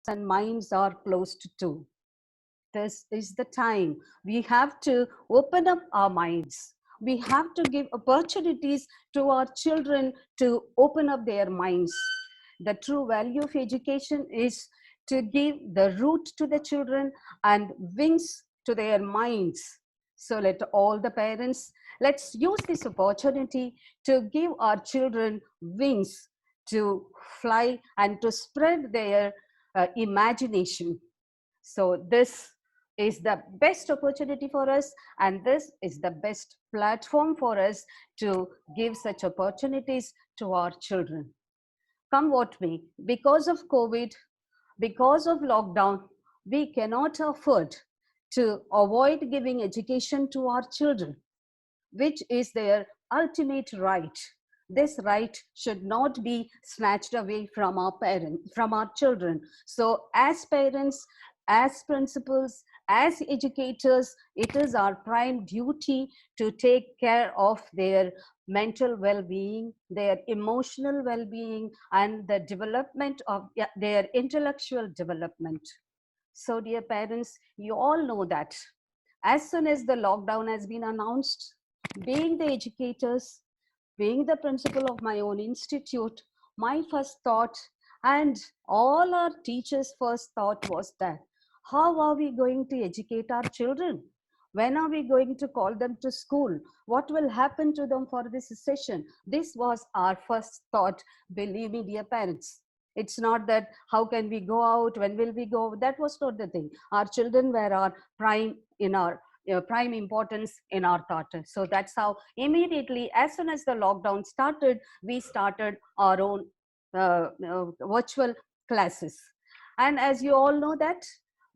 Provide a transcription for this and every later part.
and minds are closed to. This is the time we have to open up our minds. We have to give opportunities to our children to open up their minds. The true value of education is to give the root to the children and wings to their minds. So let all the parents, let's use this opportunity to give our children wings to fly and to spread their imagination. So this is the best opportunity for us, and this is the best platform for us to give such opportunities to our children. Come what may, because of COVID, because of lockdown, we cannot afford to avoid giving education to our children, which is their ultimate right. This right should not be snatched away from our parents, from our children. So as parents, as principals, as educators, it is our prime duty to take care of their mental well-being, their emotional well-being, and the development of their intellectual development. So dear parents, you all know that as soon as the lockdown has been announced, being the educators, being the principal of my own institute, my first thought and all our teachers' first thought was that how are we going to educate our children? When are we going to call them to school? What will happen to them for this session? This was our first thought, believe me, dear parents. It's not that how can we go out, when will we go? That was not the thing. Our children were our prime in our prime importance in our thought. So that's how immediately, as soon as the lockdown started, we started our own virtual classes. And as you all know that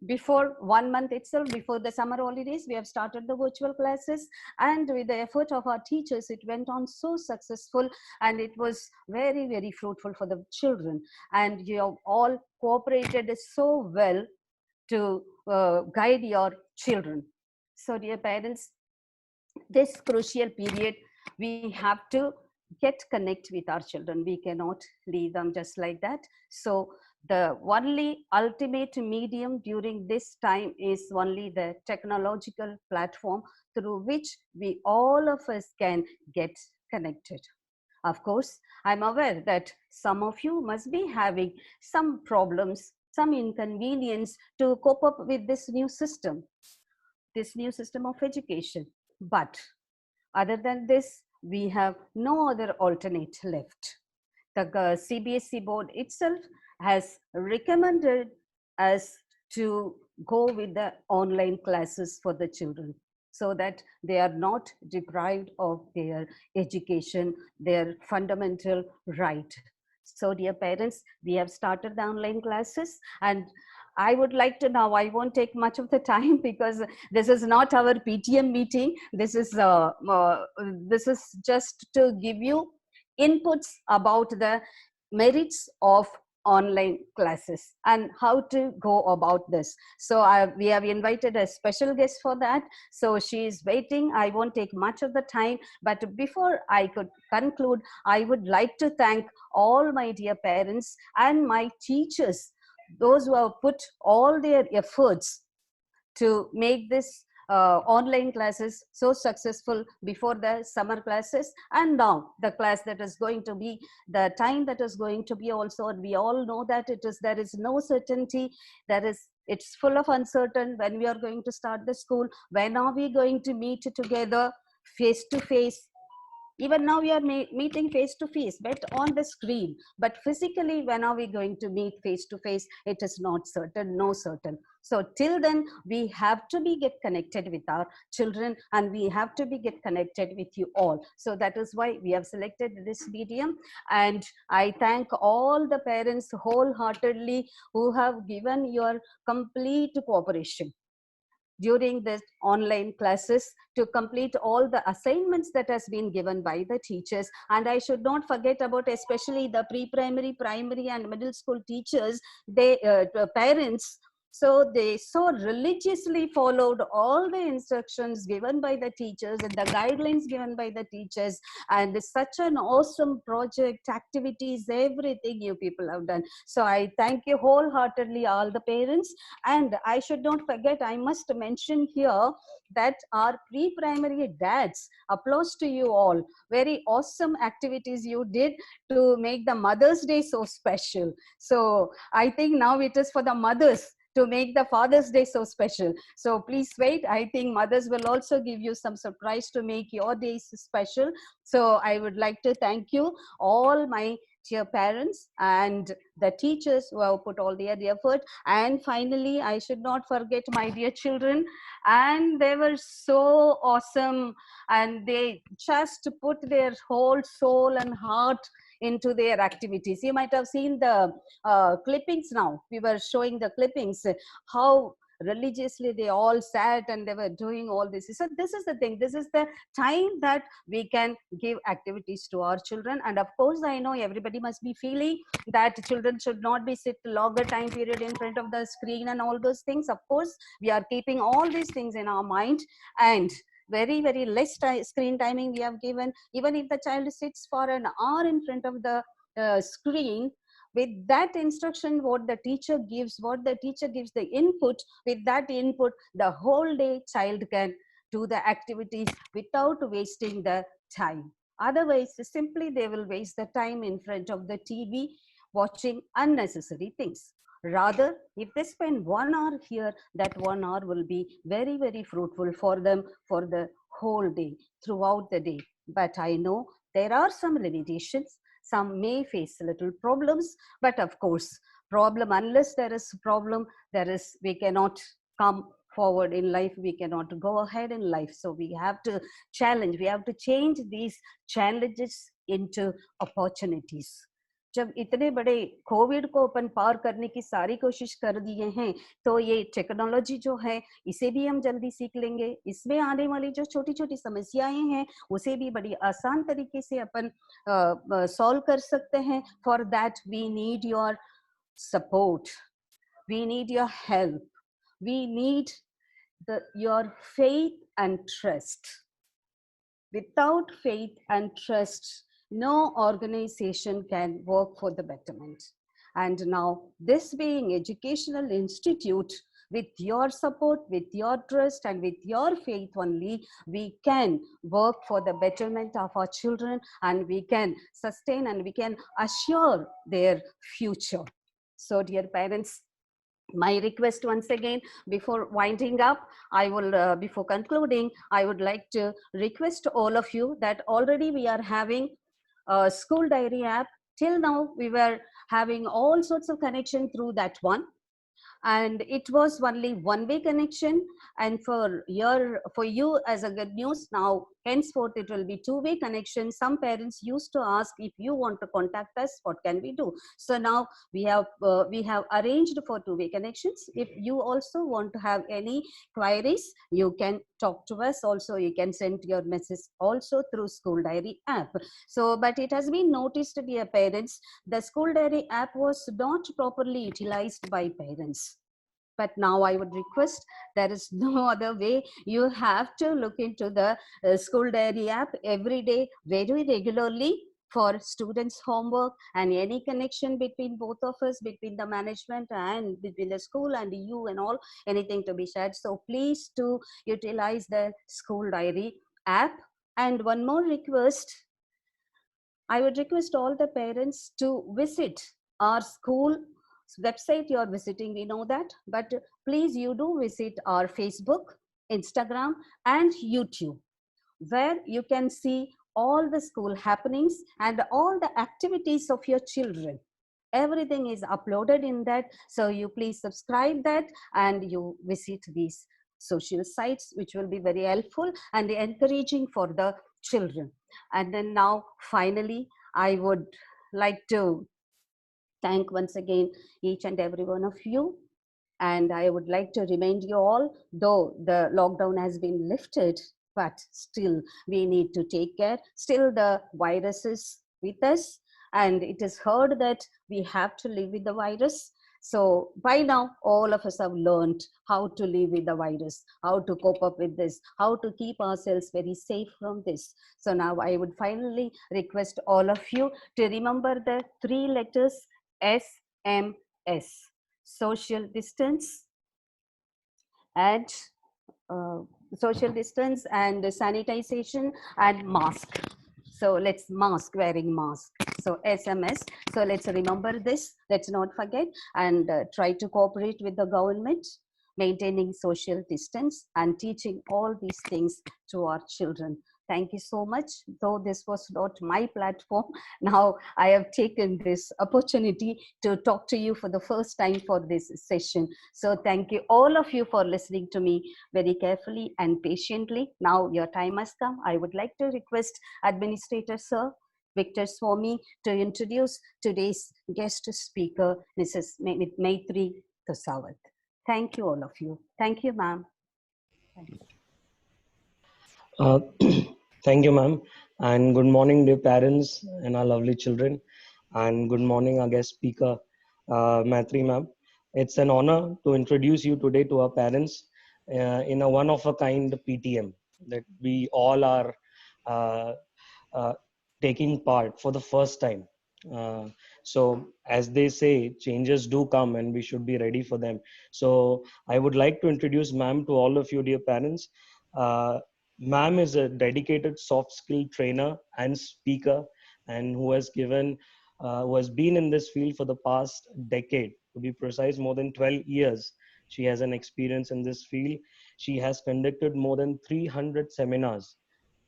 before 1 month itself, before the summer holidays, we have started the virtual classes, and with the effort of our teachers, it went on so successful, and it was very, very fruitful for the children. And you have all cooperated so well to guide your children. So dear parents, this crucial period, we have to get connect with our children. We cannot leave them just like that. So the only ultimate medium during this time is only the technological platform through which we all of us can get connected. Of course, I'm aware that some of you must be having some problems, some inconvenience to cope up with this new system of education. But other than this, we have no other alternate left. The CBSE board itself has recommended us to go with the online classes for the children so that they are not deprived of their education, their fundamental right. So dear parents, we have started the online classes, and I would like to now, I won't take much of the time because this is not our PTM meeting. This is just to give you inputs about the merits of online classes and how to go about this. So we have invited a special guest for that. So she is waiting. I won't take much of the time, but before I could conclude, I would like to thank all my dear parents and my teachers, those who have put all their efforts to make this online classes so successful before the summer classes, and now the class that is going to be, the time that is going to be also. And we all know that there is no certainty. It's full of uncertain when we are going to start the school, when are we going to meet together face to face. Even now we are meeting face to face, but on the screen. But physically, when are we going to meet face to face? It is not certain, no certain. So till then, we have to be get connected with our children, and we have to be get connected with you all. So that is why we have selected this medium. And I thank all the parents wholeheartedly who have given your complete cooperation during this online classes to complete all the assignments that has been given by the teachers. And I should not forget about especially the pre-primary, primary and middle school teachers, they parents So they so religiously followed all the instructions given by the teachers and the guidelines given by the teachers. And it's such an awesome project, activities, everything you people have done. So I thank you wholeheartedly, all the parents. And I should not forget, I must mention here that our pre-primary dads, applause to you all. Very awesome activities you did to make the Mother's Day so special. So I think now it is for the mothers to make the Father's Day so special. So please wait. I think mothers will also give you some surprise to make your days special. So I would like to thank you, all my dear parents and the teachers who have put all their effort. And finally, I should not forget my dear children. And they were so awesome. And they just put their whole soul and heart into their activities. You might have seen the clippings now. We were showing the clippings, how religiously they all sat and they were doing all this. So this is the thing. This is the time that we can give activities to our children. And of course, I know everybody must be feeling that children should not be sit longer time period in front of the screen and all those things. Of course, we are keeping all these things in our mind, and very less screen timing we have given. Even if the child sits for an hour in front of the screen, with that instruction what the teacher gives, the input, with that input the whole day child can do the activities without wasting the time. Otherwise simply they will waste the time in front of the TV watching unnecessary things. Rather, if they spend 1 hour here, that 1 hour will be very fruitful for them for the whole day, throughout the day. But I know there are some limitations. Some may face little problems, but of course, problem, unless there is problem, we cannot come forward in life, we cannot go ahead in life. So we have to change these challenges into opportunities. जब इतने बड़े Covid को अपन पार करने की सारी कोशिश कर दिए हैं, तो ये टेक्नोलॉजी जो है इसे भी हम जल्दी सीख लेंगे। इसमें आने वाली जो छोटी छोटी समस्याएं हैं उसे भी बड़ी आसान तरीके से अपन सॉल्व कर सकते हैं। For that we need your support, we need your help, we need your faith and trust. Without faith and trust, no organization can work for the betterment. And now, this being educational institute, with your support, with your trust, and with your faith only, we can work for the betterment of our children, and we can sustain and we can assure their future. So, dear parents, my request once again, before winding up, I will before concluding, I would like to request all of you that already we are having a school diary app. Till now we were having all sorts of connection through that one, and it was only one-way connection. And for you as a good news, now henceforth it will be two-way connection. Some parents used to ask, if you want to contact us, what can we do? So now we have arranged for two-way connections. If you also want to have any queries, you can talk to us. Also you can send your message also through school diary app. So but it has been noticed, dear parents, the school diary app was not properly utilized by parents. But now I would request, there is no other way. You have to look into the school diary app every day, very regularly, for students' homework and any connection between both of us, between the management and between the school and you and all, anything to be shared. So please to utilize the school diary app. And one more request, I would request all the parents to visit our school website. You are visiting, we know that, but please you do visit our Facebook, Instagram, and YouTube, where you can see all the school happenings and all the activities of your children. Everything is uploaded in that. So you please subscribe that and you visit these social sites, which will be very helpful and encouraging for the children. And then now, finally, I would like to thank once again each and every one of you. And I would like to remind you all, though the lockdown has been lifted, but still we need to take care. Still the virus is with us, and it is heard that we have to live with the virus. So by now, all of us have learned how to live with the virus, how to cope up with this, how to keep ourselves very safe from this. So now I would finally request all of you to remember the three letters SMS: social distance and uh, social distance and sanitization and mask. So let's mask, wearing mask. So SMS. So let's remember this. Let's not forget, and try to cooperate with the government, maintaining social distance and teaching all these things to our children. Thank you so much. Though this was not my platform, now I have taken this opportunity to talk to you for the first time for this session. So thank you all of you for listening to me very carefully and patiently. Now your time has come. I would like to request Administrator Sir Victor Swami to introduce today's guest speaker, Mrs. Maitri Tosawat. Thank you, all of you. Thank you, ma'am. Thank you. Uh, Thank you, ma'am. And good morning, dear parents and our lovely children. And good morning, our guest speaker, Maitri, ma'am. It's an honor to introduce you today to our parents in a one of a kind PTM that we all are uh, uh, taking part for the first time. Uh, so, as they say, changes do come and we should be ready for them. So, I would like to introduce ma'am to all of you, dear parents. Uh, Ma'am is a dedicated soft skill trainer and speaker, and who has been in this field for the past decade. To be precise, more than 12 years. She has an experience in this field. She has conducted more than 300 seminars,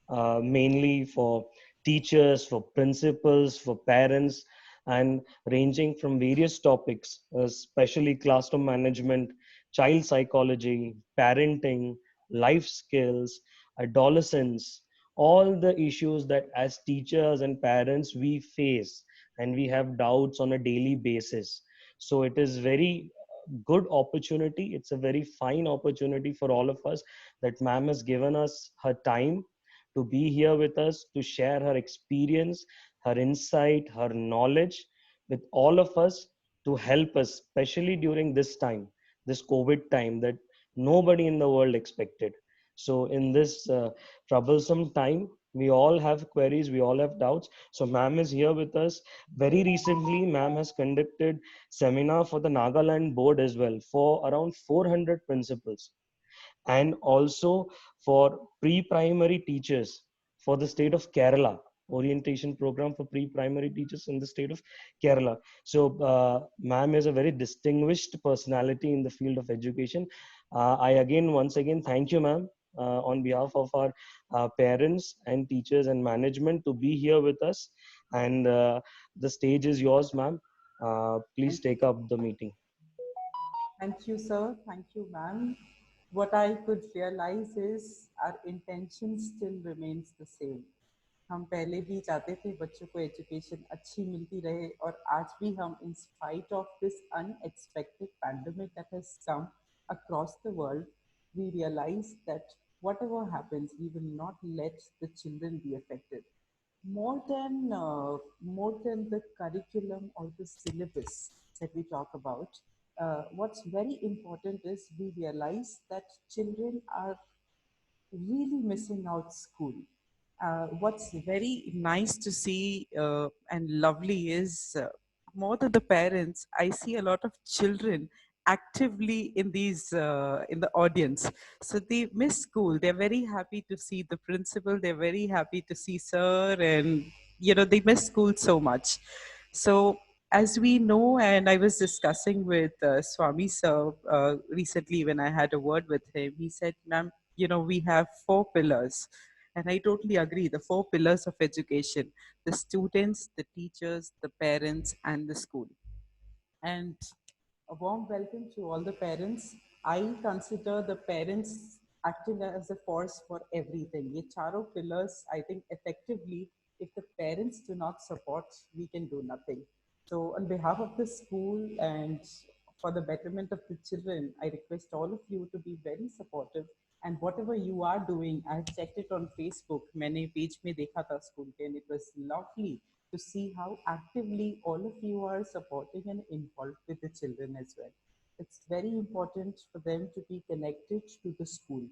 mainly for teachers, for principals, for parents, and ranging from various topics, especially classroom management, child psychology, parenting, life skills, adolescence, all the issues that as teachers and parents we face and we have doubts on a daily basis. So it is very good opportunity. It's a very fine opportunity for all of us that ma'am has given us her time to be here with us to share her experience, her insight, her knowledge with all of us to help us, especially during this time, this COVID time that nobody in the world expected. So, in this troublesome time, we all have queries, we all have doubts. So, ma'am is here with us. Very recently, ma'am has conducted seminar for the Nagaland board as well for around 400 principals, and also for pre-primary teachers for the state of Kerala, orientation program for pre-primary teachers in the state of Kerala. So, ma'am is a very distinguished personality in the field of education. I again, once again, thank you, ma'am, on behalf of our parents and teachers and management to be here with us. And the stage is yours, ma'am. Please take up the meeting. Thank you, sir. Thank you, ma'am. What I could realize is our intention still remains the same. हम पहले भी चाहते थे बच्चों को education अच्छी मिलती रहे और आज भी हम in spite of this unexpected pandemic that has come across the world, we realize that whatever happens, we will not let the children be affected. More than the curriculum or the syllabus that we talk about, what's very important is we realize that children are really missing out school. What's very nice to see and lovely is more than the parents, I see a lot of children actively in these in the audience. So they miss school. They're very happy to see the principal. They're very happy to see sir, and they miss school so much. So as we know, and I was discussing with Swami sir recently when I had a word with him, he said, "Ma'am, we have four pillars." And I totally agree. The four pillars of education: the students, the teachers, the parents, and the school. And a warm welcome to all the parents. I consider the parents acting as a force for everything. Ye charo pillars, I think effectively, if the parents do not support, we can do nothing. So on behalf of the school and for the betterment of the children, I request all of you to be very supportive. And whatever you are doing, I have checked it on Facebook. मैंने page में देखा था school के, and it was lovely to see how actively all of you are supporting and involved with the children as well. It's very important for them to be connected to the school.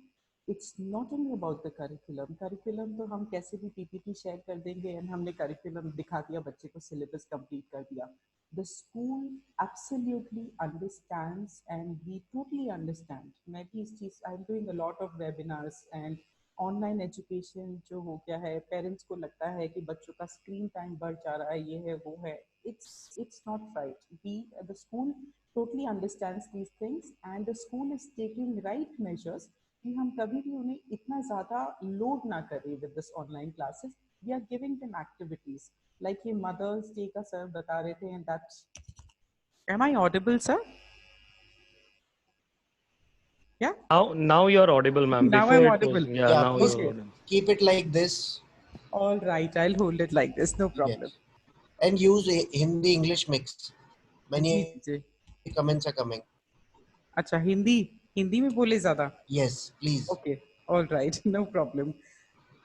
It's not only about the curriculum. Curriculum तो हम कैसे भी PPT share कर देंगे and हमने curriculum दिखा दिया, बच्चे को syllabus complete कर दिया. The school absolutely understands and we totally understand. मैं भी इस चीज़, I'm doing a lot of webinars and online education जो हो गया है, पेरेंट्स को लगता है कि बच्चों का स्क्रीन टाइम बढ़ जा रहा है, ये है वो है. It's not right. The school totally understands these things and the school is taking right measures कि हम कभी भी उन्हें इतना ज़्यादा लोड ना करें with this online classes. We are giving them activities like ये Mother's Day का सर बता रहे थे and that's. Am I audible, sir? Yeah. Now you're audible, ma'am. Now Before I'm it was, audible. yeah, Yeah, now please you're Okay. audible. keep it like this. All right, I'll hold it like this, no problem. Yes. And use a Hindi English mix. Ji Many ji. comments are coming. अच्छा, हिंदी हिंदी में बोले ज़्यादा. Yes, please. Okay, all right, no problem.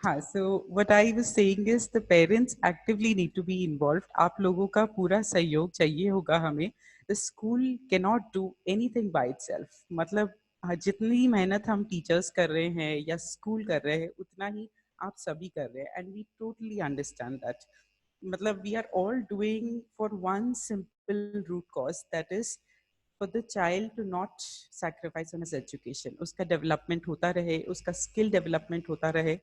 हाँ, so what I was saying is the parents actively need to be involved. आप लोगों का पूरा सहयोग चाहिए होगा हमें. The school cannot do anything by itself. मतलब जितनी मेहनत हम टीचर्स कर रहे हैं या स्कूल कर रहे हैं उतना ही आप सभी कर रहे हैं and we totally understand that. मतलब we are all doing for one simple root cause, that is for the child to not sacrifice on his education. उसका development होता रहे, उसका skill development होता रहे.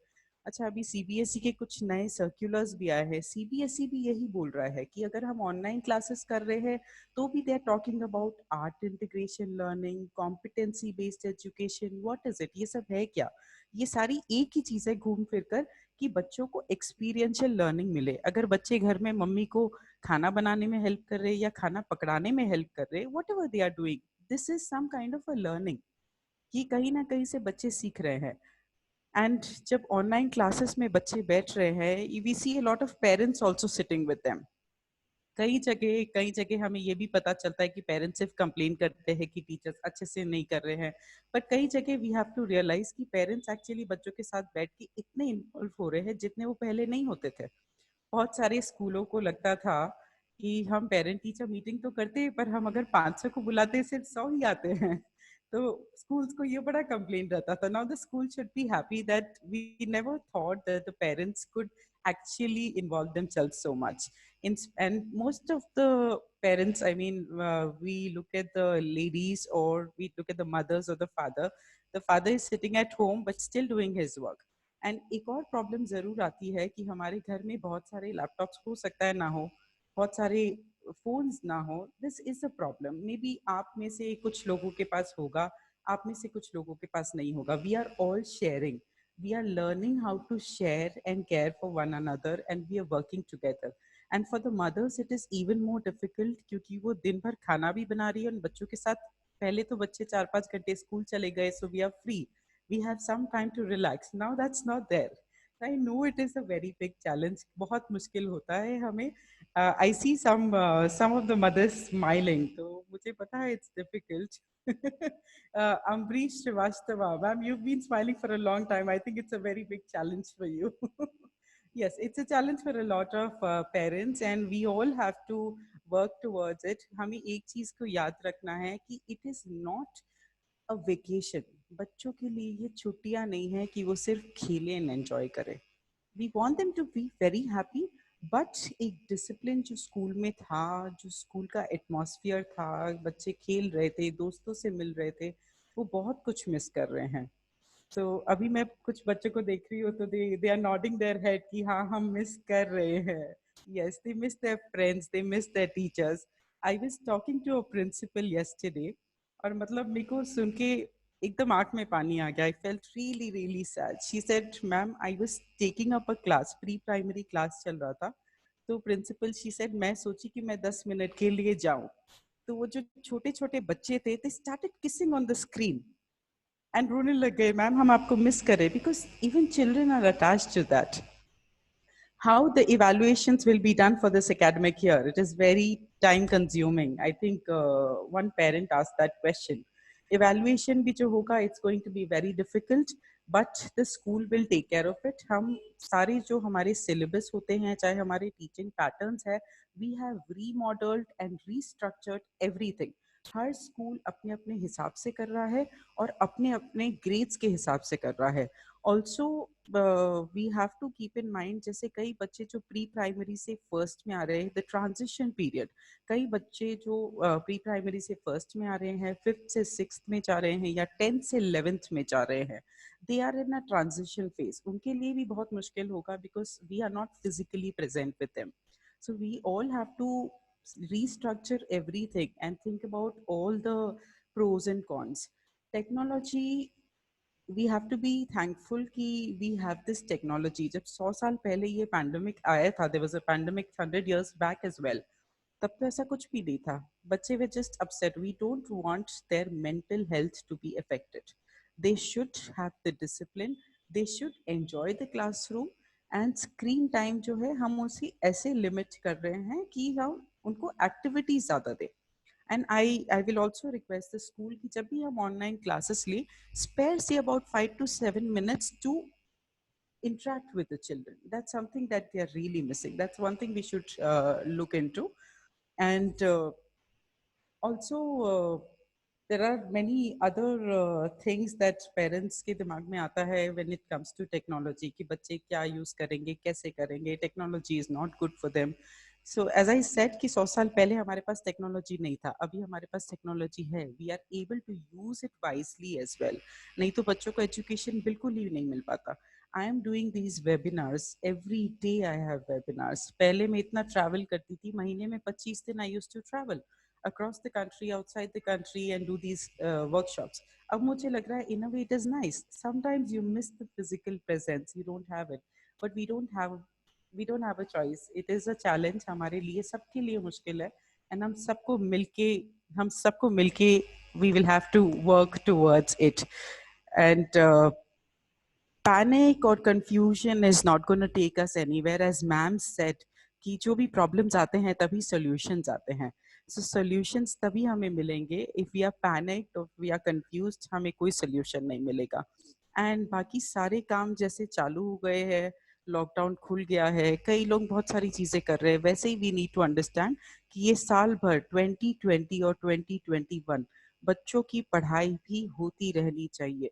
अच्छा, अभी CBSE के कुछ नए सर्कुलर्स भी आए हैं. CBSE भी यही बोल रहा है कि अगर हम ऑनलाइन क्लासेस कर रहे हैं तो भी they are talking about art integration learning, competency based education. What is it? ये सब है क्या? ये सारी एक ही चीज़ है घूम फिर कर कि बच्चों को एक्सपीरियंशियल लर्निंग मिले. अगर बच्चे घर में मम्मी को खाना बनाने में हेल्प कर रहे या खाना पकड़ाने में हेल्प कर रहे, whatever they are doing, this is some kind of a learning कि कहीं ना कहीं से बच्चे सीख रहे हैं. एंड जब ऑनलाइन क्लासेस में बच्चे बैठ रहे हैं, we see a lot of parents also sitting with them. कई जगह हमें ये भी पता चलता है कि पेरेंट्स सिर्फ कंप्लेन करते हैं कि टीचर्स अच्छे से नहीं कर रहे हैं, पर कई जगह वी हैव टू रियलाइज कि पेरेंट्स एक्चुअली बच्चों के साथ बैठ के इतने इन्वॉल्व हो रहे हैं जितने वो पहले नहीं होते थे. बहुत सारे स्कूलों को लगता था कि हम पेरेंट टीचर मीटिंग तो करते हैं पर हम अगर 500 को बुलाते हैं सिर्फ 100 ही आते हैं. तो स्कूल्स को ये बड़ा कंप्लेंट रहता था. Now the school should be happy that we never thought that the parents could actually involve themselves so much. And most of the parents, I mean, we look at the ladies or we look at the mothers or the father. The father is sitting at home but still doing his work. And एक और problem ज़रूर आती है कि हमारे घर में बहुत सारे लैपटॉप्स हो सकता है ना हो, बहुत सारे फोन्स ना हो. This is a problem. May be आप में से कुछ लोगों के पास होगा, आप में से कुछ लोगों के पास नहीं होगा. We are all sharing, we are learning how to share and care for one another and we are working together. And for the mothers it is even more difficult क्योंकि वो दिन भर खाना भी बना रही है और बच्चों के साथ. पहले तो बच्चे 4-5 घंटे स्कूल चले गए, so we are free, we have some time to relax. Now that's not there. I know it is a very big challenge. बहुत मुश्किल होता है हमें. I see some of the mothers smiling. तो मुझे पता है it's difficult. Ambrish Srivastava, ma'am, you've been smiling for a long time. I think it's a very big challenge for you. Yes, it's a challenge for a lot of parents and we all have to work towards it. हमें एक चीज़ को याद रखना है कि it is not a vacation. बच्चों के लिए ये छुट्टियां नहीं है कि वो सिर्फ खेलें एंड एंजॉय करें. We want them to be very happy, but एक डिसिप्लिन जो स्कूल में था, जो स्कूल का एटमॉस्फेयर था, बच्चे खेल रहे थे, दोस्तों से मिल रहे थे, वो बहुत कुछ मिस कर रहे हैं. तो अभी मैं कुछ बच्चों को देख रही हूँ तो they are nodding their head कि हाँ हम मिस कर रहे हैं. Yes, they miss their friends, they miss their teachers. I was talking to a principal yesterday और मतलब मेरे को सुन के एकदम आंख में पानी आ गया. I felt really really sad. She said, ma'am I was taking up a class, pre primary class चल रहा था. तो प्रिंसिपल, शी सेड, मैं सोची कि मैं 10 मिनट के लिए जाऊं. तो वो जो छोटे छोटे बच्चे थे, they started kissing on the screen and रोने लग गए. मैम हम आपको मिस करें, because even children are attached to that. How the evaluations will be done for this academic year, it is very time consuming. I think one parent asked that question. Evaluation bhi jo hoga, it's going to be very difficult. But the school will take care of it. हम सारे जो हमारे syllabus होते हैं, चाहे हमारे teaching patterns है, we have remodelled and restructured everything. हर स्कूल अपने अपने हिसाब से कर रहा है और अपने अपने ग्रेड्स के हिसाब से कर रहा है. Also we have to keep in mind, जैसे कई बच्चे जो प्री प्राइमरी से फर्स्ट में आ रहे हैं, द ट्रांजिशन पीरियड. कई बच्चे जो प्री प्राइमरी से फर्स्ट में आ रहे हैं, फिफ्थ से सिक्स्थ में जा रहे हैं, या टेंथ से 11th में जा रहे हैं, they are in a transition phase. उनके लिए भी बहुत मुश्किल होगा, because we are not physically present with them. So we all have to restructure everything and think about all the pros and cons. Technology, we have to be thankful कि we have this technology. जब 100 साल पहले ये pandemic आया था, there was a pandemic 100 years back as well. तब तो ऐसा कुछ भी नहीं था. बच्चे were just upset. We don't want their mental health to be affected. They should have the discipline. They should enjoy the classroom. And screen time जो है हम उसी ऐसे लिमिट कर रहे हैं कि हम उनको एक्टिविटीज ज़्यादा दें. And I will also request the school कि जब भी हम ऑनलाइन क्लासेस लें, spare say about 5 to 7 minutes to interact with the children. That's something that they are really missing. That's one thing we should look into. And also there are many other things that parents के दिमाग में आता है when it comes to technology, कि बच्चे क्या use करेंगे, कैसे करेंगे. Technology is not good for them. So as I said कि 100 साल पहले हमारे पास टेक्नोलॉजी नहीं था, अभी हमारे पास टेक्नोलॉजी है. We are able to use it wisely as well. नहीं तो बच्चों को एजुकेशन बिल्कुल ही नहीं मिल पाता. I am doing these webinars every day. I have webinars. पहले मैं इतना travel करती थी, महीने में 25 दिन I used to travel across the country, outside the country, and do these workshops. अब मुझे लग रहा है in a way it is nice. Sometimes you miss the physical presence, you don't have it, but we don't have a choice. It is a challenge हमारे लिए, सबके लिए मुश्किल है, and हम सबको मिलके we will have to work towards it. And panic or confusion is not going to take us anywhere. As ma'am said कि जो भी problems आते हैं तभी solutions आते हैं. So solutions तभी हमें मिलेंगे. If we are panicked or we are confused, हमें कोई solution नहीं मिलेगा. And बाकी सारे काम जैसे चालू हो गए हैं, लॉकडाउन खुल गया है, कई लोग बहुत सारी चीजें कर रहे हैं. वैसे ही we need to understand कि ये साल भर 2020 और 2021 बच्चों की पढ़ाई भी होती रहनी चाहिए.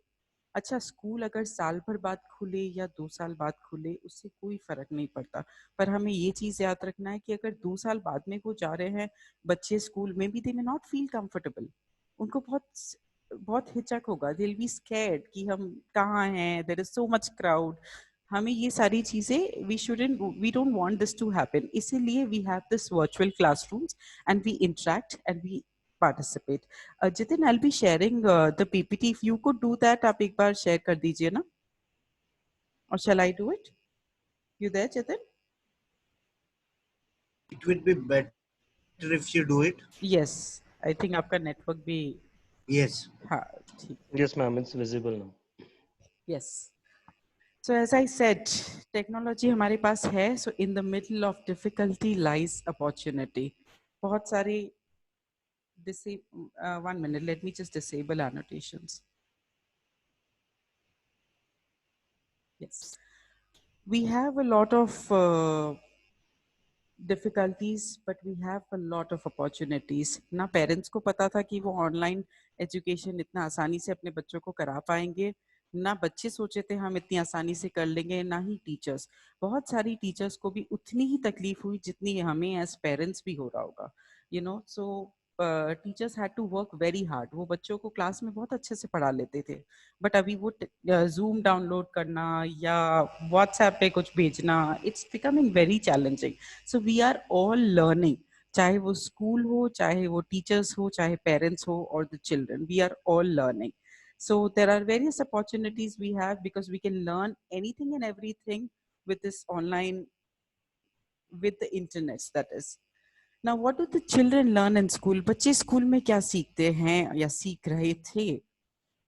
अच्छा, स्कूल अगर साल भर बाद खुले या 2 साल बाद खुले, उससे कोई फर्क नहीं पड़ता. पर हमें ये चीज याद रखना है कि अगर 2 साल बाद में वो जा रहे हैं बच्चे स्कूल में भी, दे मे नॉट फील कंफर्टेबल. उनको बहुत बहुत हिचक होगा. दे विल बी स्कैर्ड कि हम कहाँ हैं, there is so much crowd. हमें ये सारी चीजें we don't want this to happen. इसीलिए we have this virtual classrooms and we interact and we participate. Jitin, I'll be sharing the PPT. If you could do that, आप एक बार share कर दीजिए ना? Or shall I do it? You there, Jitin? It would be better if you do it. Yes, I think आपका network भी. Yes. हाँ, ठीक. Yes, ma'am, it's visible now. Yes. So as I said, technology हमारे पास है. So in the middle of difficulty lies opportunity. बहुत सारी one minute, let me just disable annotations. Yes. We have a lot of difficulties, but we have a lot of opportunities. ना parents को पता था कि वो online education इतना आसानी से अपने बच्चों को करा पाएंगे, ना बच्चे सोचे थे हम इतनी आसानी से कर लेंगे, ना ही टीचर्स. बहुत सारी टीचर्स को भी उतनी ही तकलीफ हुई जितनी हमें एज पेरेंट्स भी हो रहा होगा. So teachers had to work very hard. वो बच्चों को क्लास में बहुत अच्छे से पढ़ा लेते थे, बट अभी वो जूम डाउनलोड करना या व्हाट्सएप पे कुछ भेजना, it's becoming very challenging. So we are all learning, चाहे वो स्कूल हो, चाहे वो टीचर्स हो, चाहे पेरेंट्स हो और the children, we are all learning. So there are various opportunities we have because we can learn anything and everything with this online, with the internet, that is. Now, what do the children learn in school? बच्चे school में क्या सीखते हैं या सीख रहे थे?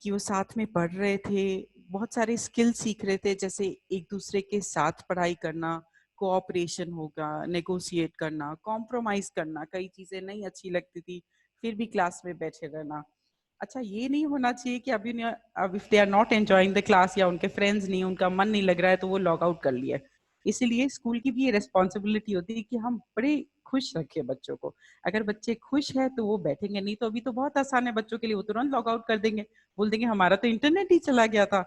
कि वो साथ में पढ़ रहे थे, बहुत सारे स्किल सीख रहे थे, जैसे एक दूसरे के साथ पढ़ाई करना, कोऑपरेशन होगा, नेगोशिएट करना, कॉम्प्रोमाइज करना. कई चीजें नहीं अच्छी लगती थी, फिर भी क्लास में बैठे रहना. अच्छा ये नहीं होना चाहिए कि अभी अब if they are not enjoying the class या उनके फ्रेंड्स नहीं, उनका मन नहीं लग रहा है तो वो लॉग आउट कर लिया। इसीलिए स्कूल की भी ये रिस्पॉन्सिबिलिटी होती है कि हम बड़े खुश रखें बच्चों को। अगर बच्चे खुश है तो वो बैठेंगे, नहीं तो अभी तो बहुत आसान है बच्चों के लिए, वो तुरंत लॉग आउट कर देंगे, बोल देंगे हमारा तो इंटरनेट ही चला गया था।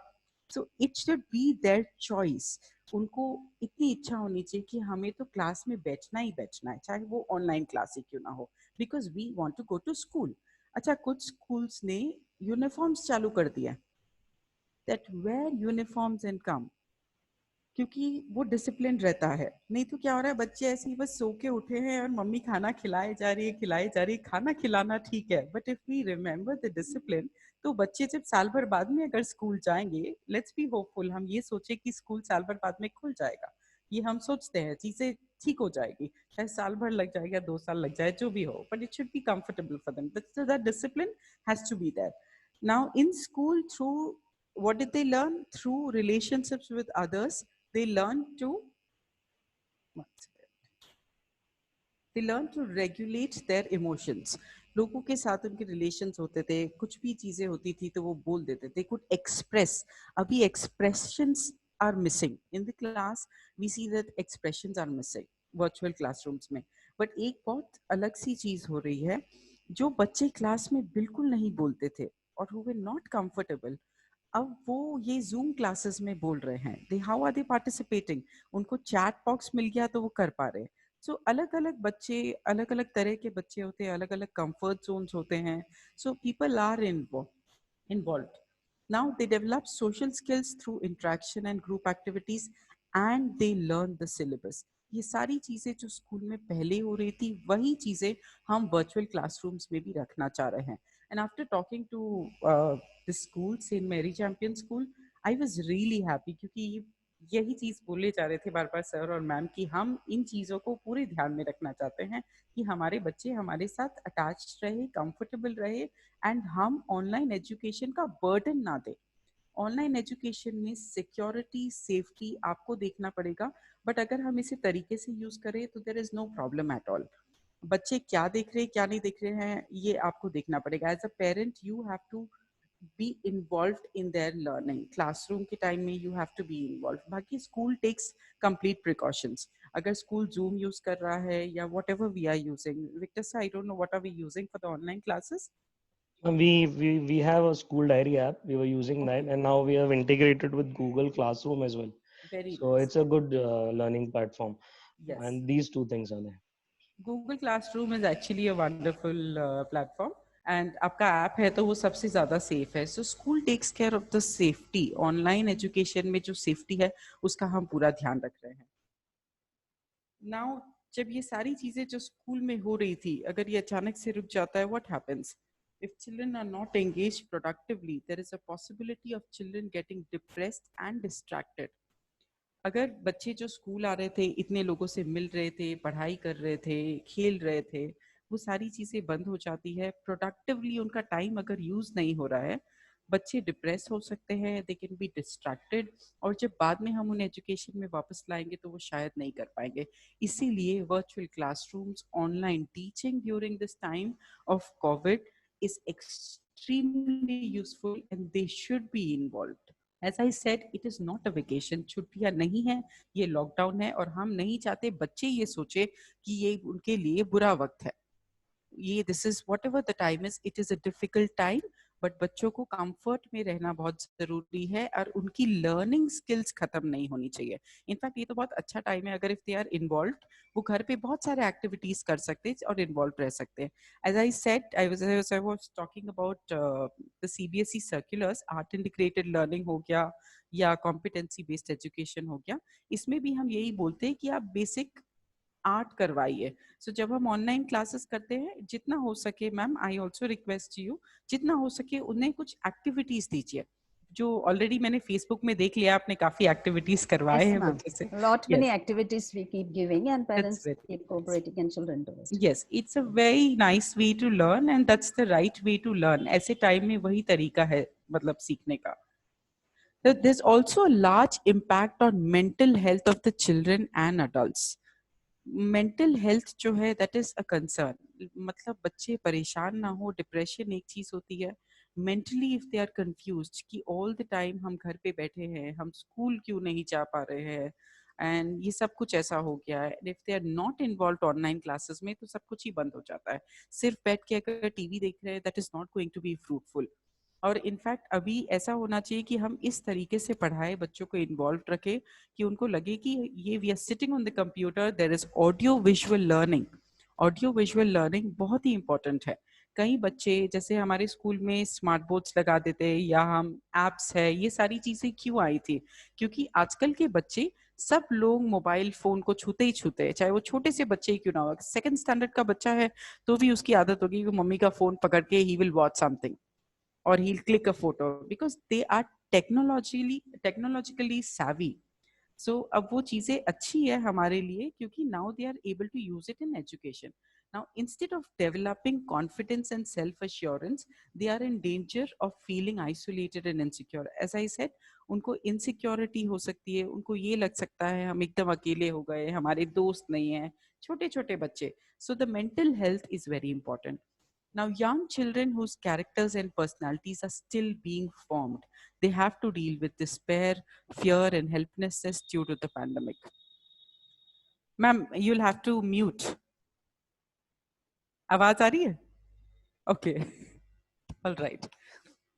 So it should be their choice. उनको इतनी इच्छा होनी चाहिए कि हमें तो क्लास में बैठना ही बैठना है, चाहे वो ऑनलाइन क्लास ही क्यों ना हो, because we want to go to school. अच्छा कुछ स्कूल्स ने यूनिफॉर्म्स चालू कर दिया, that wear uniforms and come, क्योंकि वो डिसिप्लिन रहता है। नहीं तो क्या हो रहा है, बच्चे ऐसे ही बस सो के उठे हैं और मम्मी खाना खिलाए जा रही है। खाना खिलाना ठीक है, but if we remember the discipline, तो बच्चे जब साल भर बाद में अगर स्कूल जाएंगे, लेट्स बी होपफुल, हम ये सोचे कि स्कूल साल भर बाद में खुल जाएगा, ये हम सोचते हैं, चीजें ठीक हो जाएगी, चाहे साल भर लग जाएगा, 2 साल लग जाए, जो भी हो, but it should be comfortable for them, that discipline has to be there. Now in school, through what did they learn? Through relationships with others, they learn to they learn to regulate their emotions. लोगों के साथ उनके relations होते थे, कुछ भी चीजें होती थी तो वो बोल देते थे, कुड एक्सप्रेस। अभी expressions are missing in the class, we see that expressions are missing virtual classrooms में। बट एक बहुत अलग सी चीज हो रही है, जो बच्चे क्लास में बिल्कुल नहीं बोलते थे और हु वर नॉट कंफर्टेबल, अब वो ये जूम क्लासेस में बोल रहे हैं। दे हाउ आर दे पार्टिसिपेटिंग, उनको चैट बॉक्स मिल गया तो वो कर पा रहे हैं। सो अलग अलग बच्चे, अलग अलग तरह के बच्चे होते हैं, अलग अलग कंफर्ट जोन्स होते हैं। So people are involved. Now they develop social skills through interaction and group activities, and they learn the syllabus. ये सारी चीजें जो स्कूल में पहले हो रही थी, वही चीजें हम वर्चुअल क्लासरूम्स में भी रखना चाह रहे हैं। And after talking to the school, Saint Mary Champion School, I was really happy, क्योंकि यही चीज बोले जा रहे थे बार बार सर और मैम कि हम इन चीजों को पूरे ध्यान में रखना चाहते हैं कि हमारे बच्चे हमारे साथ अटैच रहे, कंफर्टेबल रहे, एंड हम ऑनलाइन एजुकेशन का बर्डन ना दें। ऑनलाइन एजुकेशन में सिक्योरिटी, सेफ्टी आपको देखना पड़ेगा, बट अगर हम इसे तरीके से यूज करें तो there is no problem at all. बच्चे क्या देख रहे हैं, क्या नहीं देख रहे हैं, ये आपको देखना पड़ेगा। As a parent you have to be involve in their learning. Classroom के टाइम में you have to be involve. बाकी स्कूल टेक्स कंप्लीट प्रिकॉशंस। अगर स्कूल जूम यूज कर रहा है या whatever we are using, Victor I don't know what are we using for the online classes. We have a school diary app. We were using Okay, that, and now we have integrated with Google Classroom as well. very So nice. it's a good learning platform, Yes, and these two things are there. Google Classroom is actually a wonderful platform, and आपका app है तो वो सबसे ज़्यादा safe है। So school takes care of the safety. Online education में जो safety है उसका हम पूरा ध्यान रख रहे हैं। नाउ जब ये सारी चीज़ें जो स्कूल में हो रही थी, अगर ये अचानक से रुक जाता है, what happens? If children are not engaged productively, there is a possibility of children getting depressed and distracted. अगर बच्चे जो स्कूल आ रहे थे, इतने लोगों से मिल रहे थे, पढ़ाई कर रहे थे, खेल रहे थे, वो सारी चीजें बंद हो जाती है, प्रोडक्टिवली उनका टाइम अगर यूज नहीं हो रहा है, बच्चे डिप्रेस हो सकते हैं, दे कैन बी डिस्ट्रैक्टेड, और जब बाद में हम उन्हें एजुकेशन में वापस लाएंगे तो वो शायद नहीं कर पाएंगे। इसीलिए virtual classrooms, online teaching during this time of Covid is extremely useful and they should be involved. As I said, it is not a vacation, छुट्टियां नहीं है, ये लॉकडाउन है, और हम नहीं चाहते बच्चे ये सोचे कि ये उनके लिए बुरा वक्त है। ये this is what ever the time is, it is a difficult time, but बच्चों को कंफर्ट में रहना बहुत जरूरी है, और उनकी लर्निंग स्किल्स खत्म नहीं होनी चाहिए। इनफैक्ट ये तो बहुत अच्छा टाइम है, अगर इफ दे आर इन्वॉल्व, वो घर पे बहुत सारे एक्टिविटीज कर सकते हैं और इन्वॉल्व रह सकते हैं। As I said, I was talking about the CBSE circulars, art integrated learning हो गया या कॉम्पिटेंसी बेस्ड एजुकेशन हो गया, इसमें भी हम यही बोलते हैं कि आप बेसिक आर्ट करवाइए। सो जब हम ऑनलाइन क्लासेस करते हैं, जितना हो सके, ma'am I also request you, जितना हो सके उन्हें कुछ एक्टिविटीज दीजिए। जो ऑलरेडी मैंने फेसबुक में देख लिया, आपने काफी एक्टिविटीज करवाए Yes, हैं ma'am. बच्चे से। Lot many yes, activities we keep giving, and that's parents very keep nice. cooperating and children do it. Yes, it's a very nice way to learn, and that's the right way to learn. ऐसे time में वही तरीका है मतलब सीखने का। There's also a large impact on mental health of the children and adults. Mental health जो है, दैट इज अ कंसर्न। मतलब बच्चे परेशान ना हो, डिप्रेशन एक चीज होती है, mentally if they are confused कि all the time हम घर पे बैठे हैं, हम स्कूल क्यों नहीं जा पा रहे हैं, एंड ये सब कुछ ऐसा हो गया है. If they are not involve online classes में तो सब कुछ ही बंद हो जाता है. सिर्फ बैठ के अगर टीवी देख रहे हैं, that is not going to be fruitful. और इनफैक्ट अभी ऐसा होना चाहिए कि हम इस तरीके से पढ़ाए, बच्चों को इन्वॉल्व रखें कि उनको लगे कि ये we are sitting on the computer, there is audio visual learning. Audio visual learning बहुत ही इंपॉर्टेंट है. कई बच्चे जैसे हमारे स्कूल में स्मार्ट बोर्ड्स लगा देते हैं या हम एप्स है, ये सारी चीजें क्यों आई थी? क्योंकि आजकल के बच्चे सब लोग मोबाइल फोन को छूते ही छूते हैं, चाहे वो छोटे से बच्चे ही क्यों ना हो. सेकंड स्टैंडर्ड का बच्चा है तो भी उसकी आदत होगी कि मम्मी का फोन पकड़ के ही विल वॉच समथिंग और he'll click a photo because they are technologically savvy. So अब वो चीजें अच्छी है हमारे लिए क्योंकि now they are able to use it in education. Now instead of developing confidence and self assurance, they are in danger of feeling isolated and insecure. As I said, उनको insecurity हो सकती है, उनको ये लग सकता है हम एकदम अकेले हो गए, हमारे दोस्त नहीं है, छोटे छोटे बच्चे. So the mental health is very important. Now, young children whose characters and personalities are still being formed, they have to deal with despair, fear, and helplessness due to the pandemic. Ma'am, you'll have to mute. आवाज आ रही है? Okay. All right.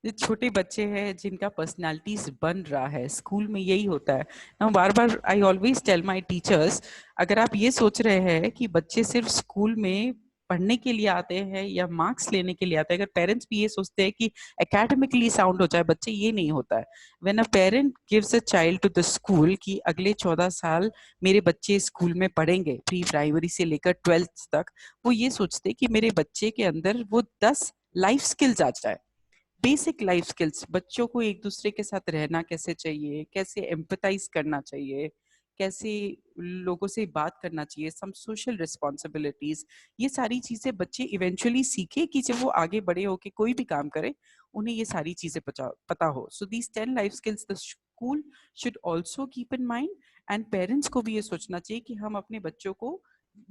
ये छोटे बच्चे हैं जिनका personalities बन रहा है, स्कूल में यही होता है ना. बार बार I always tell my teachers, अगर आप ये सोच रहे हैं कि बच्चे सिर्फ स्कूल में पढ़ने के लिए आते हैं या मार्क्स लेने के लिए आते हैं, अगर पेरेंट्स भी ये सोचते हैं कि एकेडमिकली साउंड हो जाए बच्चे, ये नहीं होता है. When a parent gives a child to the school कि अगले 14 साल मेरे बच्चे स्कूल में पढ़ेंगे, प्री प्राइमरी से लेकर 12th तक, वो ये सोचते हैं कि मेरे बच्चे के अंदर वो 10 लाइफ स्किल्स आ जाए. बेसिक लाइफ स्किल्स, बच्चों को एक दूसरे के साथ रहना कैसे चाहिए, कैसे एम्पथाइज करना चाहिए, कैसे लोगों से बात करना चाहिए, सम सोशल रिस्पॉन्सिबिलिटीज, ये सारी चीजें बच्चे इवेंचुअली सीखे कि जब वो आगे बड़े होके कोई भी काम करे उन्हें ये सारी चीजें पता हो. So these 10 life skills the school should also keep in mind. And parents को भी ये सोचना चाहिए कि हम अपने बच्चों को,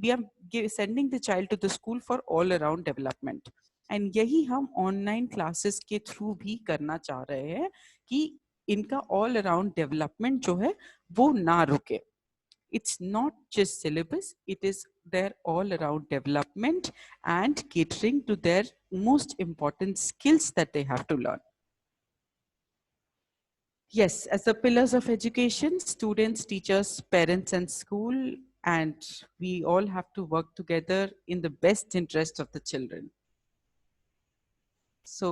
we are sending the child to the school for all around development. And यही हम ऑनलाइन क्लासेस के थ्रू भी करना चाह रहे हैं कि इनका ऑल अराउंड डेवलपमेंट जो है वो ना रुके. It's not just syllabus, it is their all around development and catering to their most important skills that they have to learn. Yes, as the pillars of education, students, teachers, parents, and school, and we all have to work together in the best interest of the children. So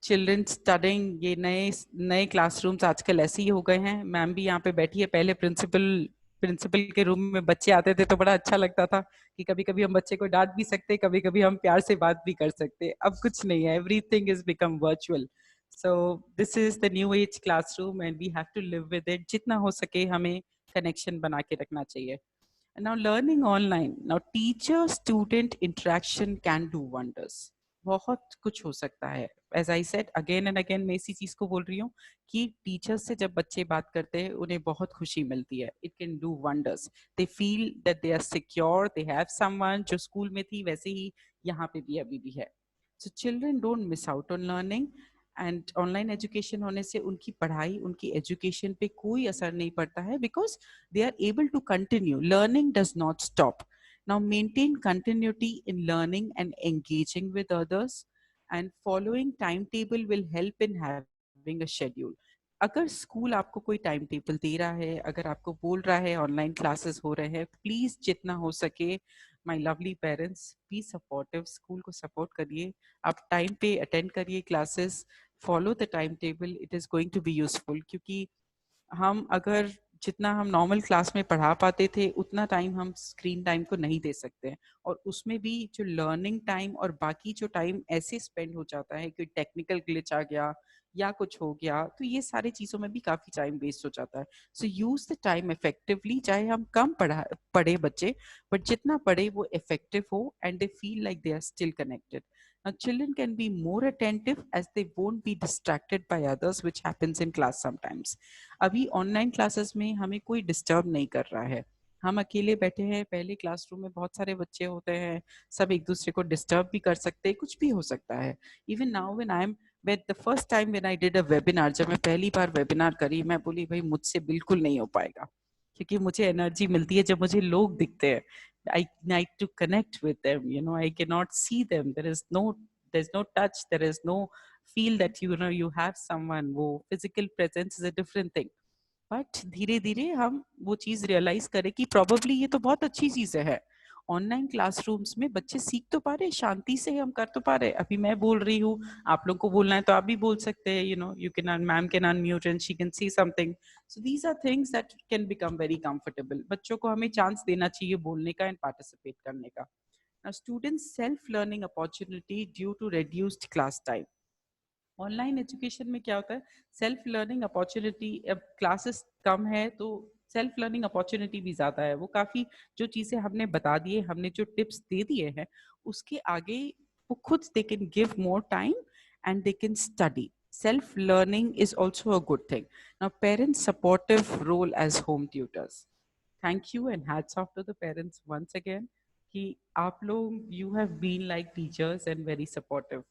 children studying, ये नए नए classrooms आजकल ऐसे ही हो गए हैं. Ma'am भी यहाँ पे बैठी है. पहले प्रिंसिपल के रूम में बच्चे आते थे तो बड़ा अच्छा लगता था कि कभी कभी हम बच्चे को डांट भी सकते, कभी कभी हम प्यार से बात भी कर सकते. अब कुछ नहीं है, everything is become virtual. So this is the new age classroom and we have to live with it. जितना हो सके हमें कनेक्शन बना के रखना चाहिए. Now learning online, now teacher student interaction can do wonders. बहुत कुछ हो सकता है. As I said again and again, मैं इसी चीज को बोल रही हूँ कि टीचर्स से जब बच्चे बात करते हैं उन्हें बहुत खुशी मिलती है. It can do wonders. They feel that they are secure, they have someone. जो स्कूल में थी वैसे ही यहाँ पे भी अभी भी है. So children don't miss out on learning. And online education होने से उनकी पढ़ाई, उनकी एजुकेशन पे कोई असर नहीं पड़ता है because they are able to continue. Learning does not stop. Now maintain continuity in learning and engaging with others and following time table will help in having a schedule. अगर स्कूल आपको कोई time table दे रहा है, अगर आपको बोल रहा है ऑनलाइन क्लासेस हो रहे हैं, प्लीज जितना हो सके my lovely parents be supportive. School को सपोर्ट करिए, आप टाइम पे अटेंड करिए classes, follow the time table. It is going to be useful क्योंकि हम अगर जितना हम नॉर्मल क्लास में पढ़ा पाते थे उतना टाइम हम स्क्रीन टाइम को नहीं दे सकते. और उसमें भी जो लर्निंग टाइम और बाकी जो टाइम ऐसे स्पेंड हो जाता है कि टेक्निकल ग्लिच आ गया या कुछ हो गया, तो ये सारी चीजों में भी काफी टाइम वेस्ट हो जाता है. सो यूज द टाइम इफेक्टिवली. चाहे हम कम पढ़े बच्चे, बट जितना पढ़े वो इफेक्टिव हो and they feel like they are still connected. Now, children can be more attentive as they won't be distracted by others, which happens in class sometimes. अभी online classes में हमें कोई डिस्टर्ब नहीं कर रहा है. हम अकेले बैठे हैं, पहले क्लासरूम में बहुत सारे बच्चे होते हैं, सब एक दूसरे को डिस्टर्ब भी कर सकते हैं, कुछ भी हो सकता है. Even now when I am But the first time when I did a webinar, जब मैं पहली बार वेबिनार करी, मैं बोली भाई मुझसे बिल्कुल नहीं हो पाएगा, क्योंकि मुझे एनर्जी मिलती है जब मुझे लोग दिखते हैं. I need to connect with them, you know, I cannot see them. There's no touch, there is no feel that you know you have someone. वो physical presence is a different thing. But धीरे धीरे हम वो चीज realise करें कि probably ये तो बहुत अच्छी चीज है. ऑनलाइन क्लासरूम्स में बच्चे सीख तो पा रहे, शांति से हम कर तो पा रहे. अभी मैं बोल रही हूँ, आप लोग को बोलना है तो आप भी बोल सकते हैं. You know, you can, ma'am can unmute and she can see something. So these are things that can become very comfortable. बच्चों को हमें चांस देना चाहिए बोलने का एंड पार्टिसिपेट करने का. Now, students self-learning opportunity due to reduced class time. Online education में क्या होता है, सेल्फ लर्निंग अपॉर्चुनिटी. अब क्लासेस कम है तो सेल्फ लर्निंग अपॉर्चुनिटी भी ज्यादा है. वो काफी जो चीजें हमने बता दिए, हमने जो टिप्स दे दिए हैं, उसके आगे वो खुद they can give more time and they can study. Self learning is also a good thing. Now parents supportive role as home tutors. Thank you and hats off to the parents once again कि आप लोग, you have been like teachers and very supportive.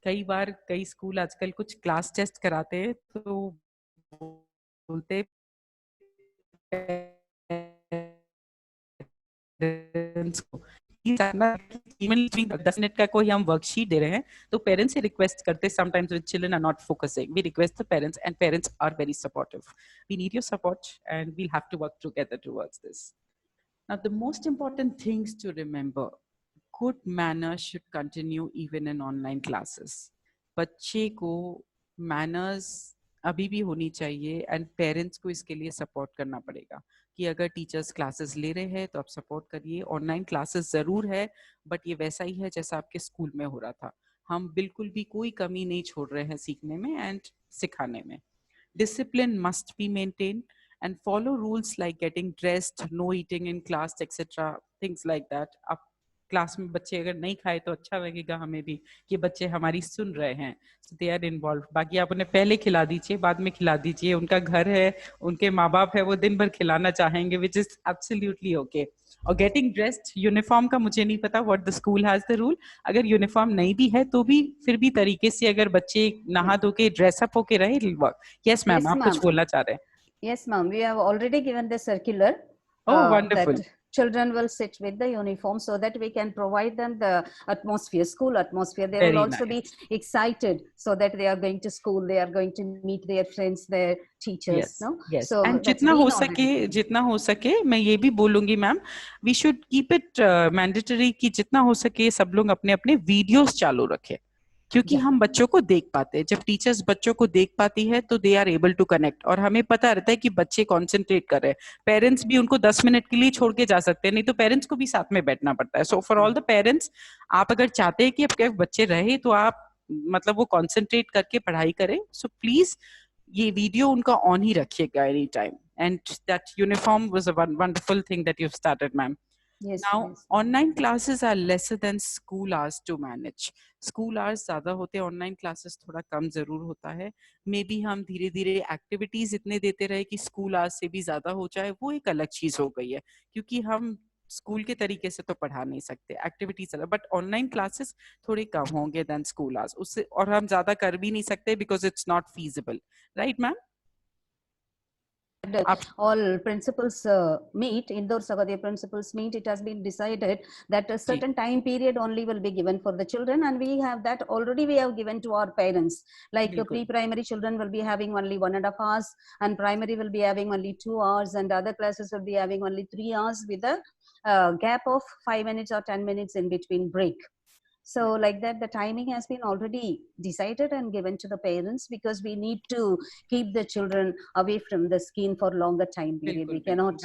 कई बार कई school आजकल कुछ class test कराते हैं तो बोलते पेरेंट्स को कि इवन 10 मिनट का कोई हम वर्कशीट दे रहे हैं तो पेरेंट्स से रिक्वेस्ट करते हैं. Sometimes when children are not focusing, we request the parents and parents are very supportive. We need your support and we'll have to work together towards this. Now the most important things to remember, good manners should continue even in online classes. बच्चे को manners अभी भी होनी चाहिए and parents को इसके लिए support करना पड़ेगा कि अगर टीचर्स क्लासेस ले रहे हैं तो आप सपोर्ट करिए. ऑनलाइन क्लासेस जरूर है बट ये वैसा ही है जैसा आपके स्कूल में हो रहा था. हम बिल्कुल भी कोई कमी नहीं छोड़ रहे हैं सीखने में एंड सिखाने में. Discipline must be maintained and follow rules like getting dressed, no eating in class, etc. Things like that. अब क्लास में बच्चे अगर नहीं खाए तो अच्छा लगेगा हमें भी कि बच्चे हमारी सुन रहे हैं. So they are involved. बाकी आप उन्हें पहले खिला दीजिए, बाद में खिला दीजिए. उनका घर है, उनके माँ बाप है, वो दिन भर खिलाना चाहेंगे, which is absolutely okay. और गेटिंग ड्रेस्ड, यूनिफॉर्म का मुझे नहीं पता what the school has the rule. अगर यूनिफॉर्म नहीं भी है तो भी फिर भी तरीके से अगर बच्चे नहा धो के ड्रेसअप होके रहे, it will work. Yes ma'am, आप कुछ बोलना चाह रहे हैं? Yes, ma'am. We have already given the circular Oh, wonderful. that children will sit with the uniform so that we can provide them the atmosphere, school atmosphere. They Very will also nice. be excited so that they are going to school, they are going to meet their friends, their teachers. Yes, No? yes. So And that's जितना been हो already. सके, जितना हो सके मैं ये भी बोलूंगी ma'am, we should keep it mandatory कि जितना हो सके सब लोग अपने अपने वीडियोस चालू रखें, क्योंकि Yeah. हम बच्चों को देख पाते हैं. जब टीचर्स बच्चों को देख पाती है तो they are able to connect और हमें पता रहता है कि बच्चे कॉन्सेंट्रेट कर रहे हैं. पेरेंट्स भी उनको 10 मिनट के लिए छोड़ के जा सकते हैं, नहीं तो पेरेंट्स को भी साथ में बैठना पड़ता है. So for all the parents, आप अगर चाहते हैं कि आपके बच्चे रहे तो आप मतलब वो कॉन्सेंट्रेट करके पढ़ाई करें. सो प्लीज ये वीडियो उनका ऑन ही रखिएगा any time. And that uniform was a wonderful thing that you started ma'am. Yes. Now, Yes. online classes are lesser than school hours to manage. School hours ज्यादा होते हैं, online classes थोड़ा कम जरूर होता है. May be हम धीरे धीरे एक्टिविटीज इतने देते रहे कि स्कूल आवर्स से भी ज्यादा हो जाए, वो एक अलग चीज हो गई है, क्योंकि हम स्कूल के तरीके से तो पढ़ा नहीं सकते, एक्टिविटीज अलग. बट ऑनलाइन क्लासेस थोड़े कम होंगे देन स्कूल आवर्स, उससे और हम ज्यादा कर भी नहीं सकते because it's not feasible. Right ma'am? All principals meet, Indore Sagadya principals meet, it has been decided that a certain time period only will be given for the children, and we have that already we have given to our parents. Like pre-primary children will be having only 1.5 hours, and primary will be having only 2 hours, and other classes will be having only 3 hours with a gap of 5 minutes or 10 minutes in between break. So like that, the timing has been already decided and given to the parents, because we need to keep the children away from the screen for longer time period. We cannot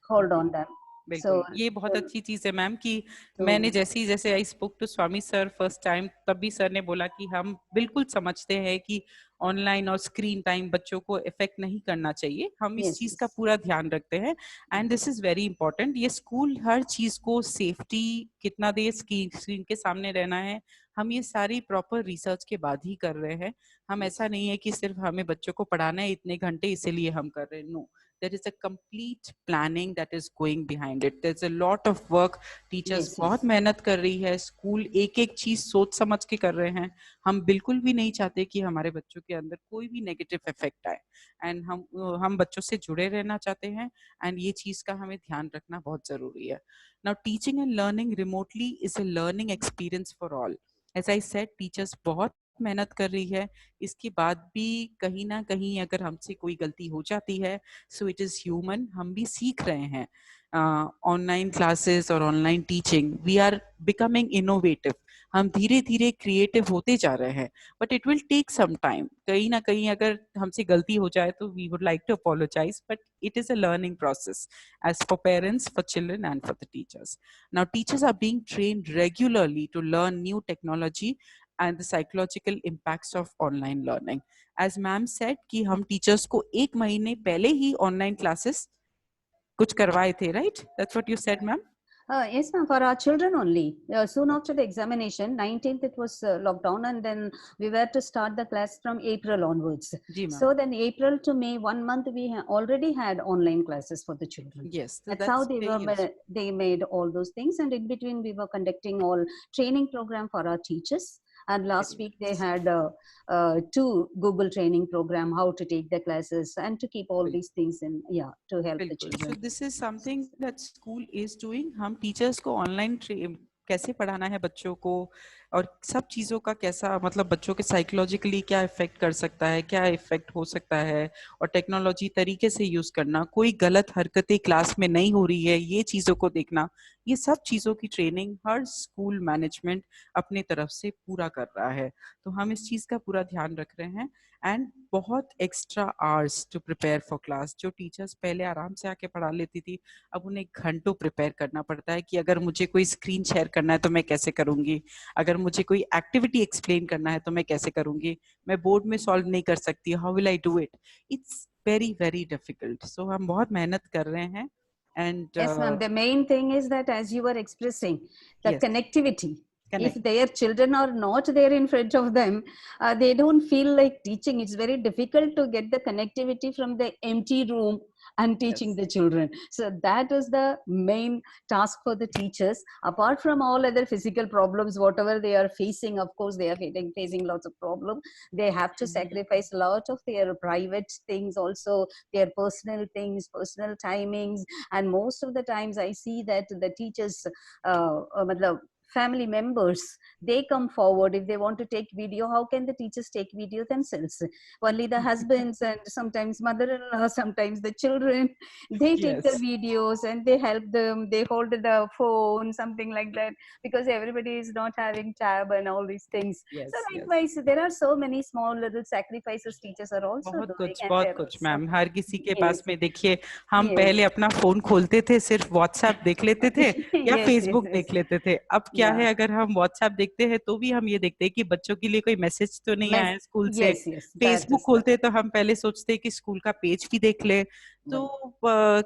hold on them. बिल्कुल, ये बहुत अच्छी चीज है ma'am कि मैंने जैसे I spoke to Swami sir first time, तब भी सर ने बोला कि हम बिल्कुल समझते हैं कि ऑनलाइन और स्क्रीन टाइम बच्चों को इफेक्ट नहीं करना चाहिए, हम इस चीज का पूरा ध्यान रखते हैं. And this is very important. ये स्कूल हर चीज को, सेफ्टी कितना देर स्क्रीन के सामने रहना है, हम ये सारी प्रॉपर रिसर्च के बाद ही कर रहे हैं. हम ऐसा नहीं है कि सिर्फ हमें बच्चों को पढ़ाना है इतने घंटे इसीलिए हम कर रहे हैं. No, there is a complete planning that is going behind it. There's a lot of work. Teachers Yes, बहुत yes. मेहनत कर रही है, स्कूल एक एक चीज सोच समझ के कर रहे हैं. हम बिल्कुल भी नहीं चाहते कि हमारे बच्चों के अंदर कोई भी नेगेटिव इफेक्ट आए, एंड हम बच्चों से जुड़े रहना चाहते हैं, एंड ये चीज का हमें ध्यान रखना बहुत जरूरी है. Now, teaching and learning remotely is a learning experience for all. As I said, teachers बहुत मेहनत कर रही है. इसके बाद भी कहीं ना कहीं अगर हमसे कोई गलती हो जाती है, so it is human. हम भी सीख रहे हैं. ऑनलाइन क्लासेस और online teaching, we are becoming innovative. हम धीरे धीरे क्रिएटिव होते जा रहे हैं, but it will take some time. कहीं ना कहीं अगर हमसे गलती हो जाए तो we would like to apologise, but it is a learning process, as for parents, for children, and for the teachers. Now, teachers are being trained regularly to learn new technology and the psychological impacts of online learning. As ma'am said कि हम teachers को एक महीने पहले ही online classes कुछ करवाए थे, right? That's what you said, ma'am? Yes, ma'am, for our children only. Soon after the examination, 19th, it was lockdown, and then we were to start the class from April onwards. जी ma'am. So then April to May, 1 month, we already had online classes for the children. Yes, so That's how they very useful. they made all those things. And in between, we were conducting all training program for our teachers. And last Very week, they nice. had 2 Google training program, how to take the classes and to keep all Bilkul. these things in, yeah, to help the बिल्कुल. children. So this is something that school is doing. हम teachers को online कैसे पढ़ाना है बच्चों को, और सब चीज़ों का कैसा मतलब बच्चों के साइकोलॉजिकली क्या इफेक्ट कर सकता है, क्या इफेक्ट हो सकता है, और टेक्नोलॉजी तरीके से यूज करना, कोई गलत हरकतें क्लास में नहीं हो रही है, ये चीज़ों को देखना, ये सब चीज़ों की ट्रेनिंग हर स्कूल मैनेजमेंट अपने तरफ से पूरा कर रहा है. तो हम इस चीज़ का पूरा ध्यान रख रहे हैं. एंड बहुत extra hours to prepare for class. जो टीचर्स पहले आराम से आके पढ़ा लेती थी, अब उन्हें घंटों प्रिपेयर करना पड़ता है कि अगर मुझे कोई स्क्रीन शेयर करना है तो मैं कैसे करूंगी, अगर मुझे कोई एक्टिविटी एक्सप्लेन करना है तो मैं कैसे करूंगी, मैं बोर्ड में सॉल्व नहीं कर सकती, how will I do it. It's very very difficult. So हम बहुत मेहनत कर रहे हैं. And Yes, ma'am. The main thing is that, as you were expressing, the yes, connectivity. If connect. their children are not there in front of them, they don't feel like teaching. It's very difficult to get the connectivity from the empty room and teaching Yes. the children. So that is the main task for the teachers. Apart from all other physical problems, whatever they are facing, of course, they are facing lots of problems. They have to sacrifice a lot of their private things, also their personal things, personal timings. And most of the times I see that the teachers, matlab, family members, they come forward if they want to take video. How can the teachers take video themselves? Only the husbands and sometimes mother-in-law, sometimes the children, they take the Yes. videos and they help them, they hold the phone, something like that, because everybody is not having tab and all these things. Yes. So Yes. likewise, there are so many small little sacrifices teachers are also doing, and बहुत they're कुछ also, ma'am. हर किसी के पास yes, में देखिए, हम yes. पहले अपना phone खोलते थे, सिर्फ व्हाट्सएप देख लेते थे या Yes, yes, फेसबुक yes. देख लेते थे. अब क्या Yeah. है, अगर हम व्हाट्सएप देखते हैं तो भी हम ये देखते हैं कि बच्चों के लिए कोई मैसेज तो नहीं आया है स्कूल से. Yes, yes, that Facebook is the खोलते हैं तो हम पहले सोचते हैं कि स्कूल का पेज भी देख ले. तो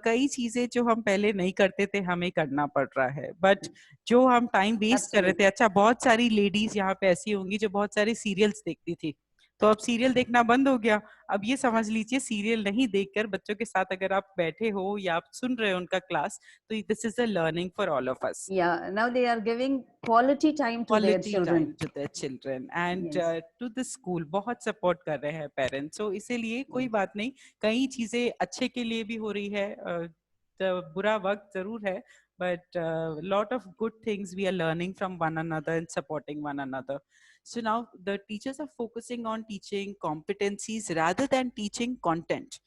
कई चीजें जो हम पहले नहीं करते थे हमें करना पड़ रहा है. बट जो हम टाइम वेस्ट कर रहे थे, absolutely. अच्छा बहुत सारी लेडीज यहाँ पे ऐसी होंगी जो बहुत सारे सीरियल्स देखती थी, तो अब सीरियल देखना बंद हो गया. अब ये समझ लीजिए, सीरियल नहीं देखकर बच्चों के साथ अगर आप बैठे हो या आप सुन रहे हो उनका क्लास, तो this is a learning for all of us. Yeah, now they are giving quality time to their quality children. Time to their children and Yes. To the school. बहुत सपोर्ट कर रहे हैं पेरेंट्स. सो इसीलिए कोई Yes. बात नहीं, कई चीजें अच्छे के लिए भी हो रही है. बुरा वक्त जरूर है, but lot of good things we are learning from one another and supporting one another. So now the teachers are focusing on teaching competencies rather than teaching content.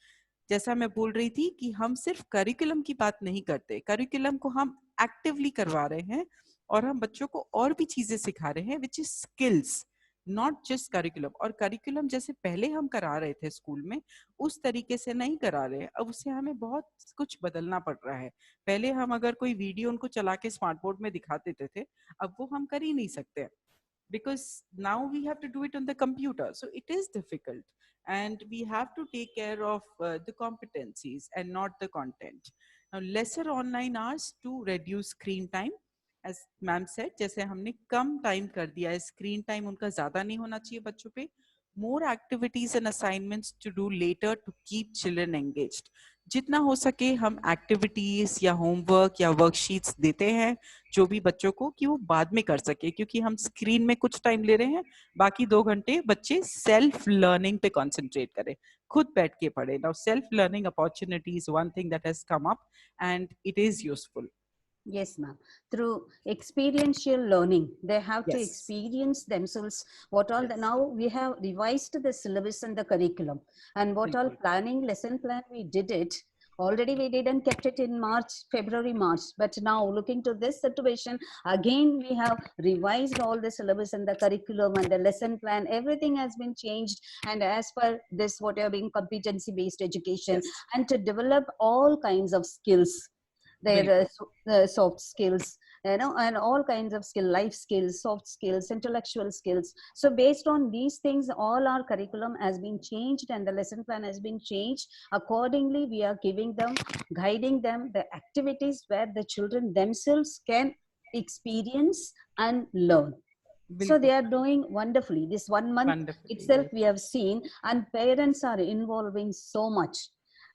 जैसा मैं बोल रही थी कि हम सिर्फ करिकुलम की बात नहीं करते, करिकुलम को हम एक्टिवली करवा रहे हैं और हम बच्चों को और भी चीजें सिखा रहे हैं, which is skills, not just curriculum. और करिकुलम जैसे पहले हम करा रहे थे स्कूल में, उस तरीके से नहीं करा रहे. अब उससे हमें बहुत कुछ बदलना पड़ रहा है. पहले हम अगर कोई वीडियो उनको चला के स्मार्ट बोर्ड में दिखा देते थे, अब वो हम कर ही नहीं सकते, because now we have to do it on the computer. So it is difficult, and we have to take care of the competencies and not the content. Now, lesser online hours to reduce screen time. As ma'am said, जैसे हमने कम time कर दिया है, screen time उनका ज्यादा नहीं होना चाहिए बच्चों पे. More activities and assignments to do later to keep children engaged. जितना हो सके हम एक्टिविटीज या होमवर्क या वर्कशीट्स देते हैं जो भी बच्चों को, कि वो बाद में कर सके, क्योंकि हम स्क्रीन में कुछ टाइम ले रहे हैं, बाकी 2 घंटे बच्चे सेल्फ लर्निंग पे कंसंट्रेट करें, खुद बैठ के पढ़े. Now self learning opportunity is one thing that has come up and it is useful. Yes, ma'am. Through experiential learning, they have to Yes. experience themselves what all the, Yes. now we have revised the syllabus and the curriculum, and what all बिल्कुल. planning, lesson plan we did it. Already we did and kept it in March, February, March. But now looking to this situation, again we have revised all the syllabus and the curriculum and the lesson plan. Everything has been changed. And as per this, what are being competency-based education, Yes. and to develop all kinds of skills, their बिल्कुल. soft skills, and all kinds of skill, life skills, soft skills, intellectual skills. So based on these things, all our curriculum has been changed and the lesson plan has been changed. Accordingly, we are giving them, guiding them the activities where the children themselves can experience and learn. So they बिल्कुल. are doing wonderfully. This 1 month Wonderfully. itself Yes. we have seen, and parents are involving so much.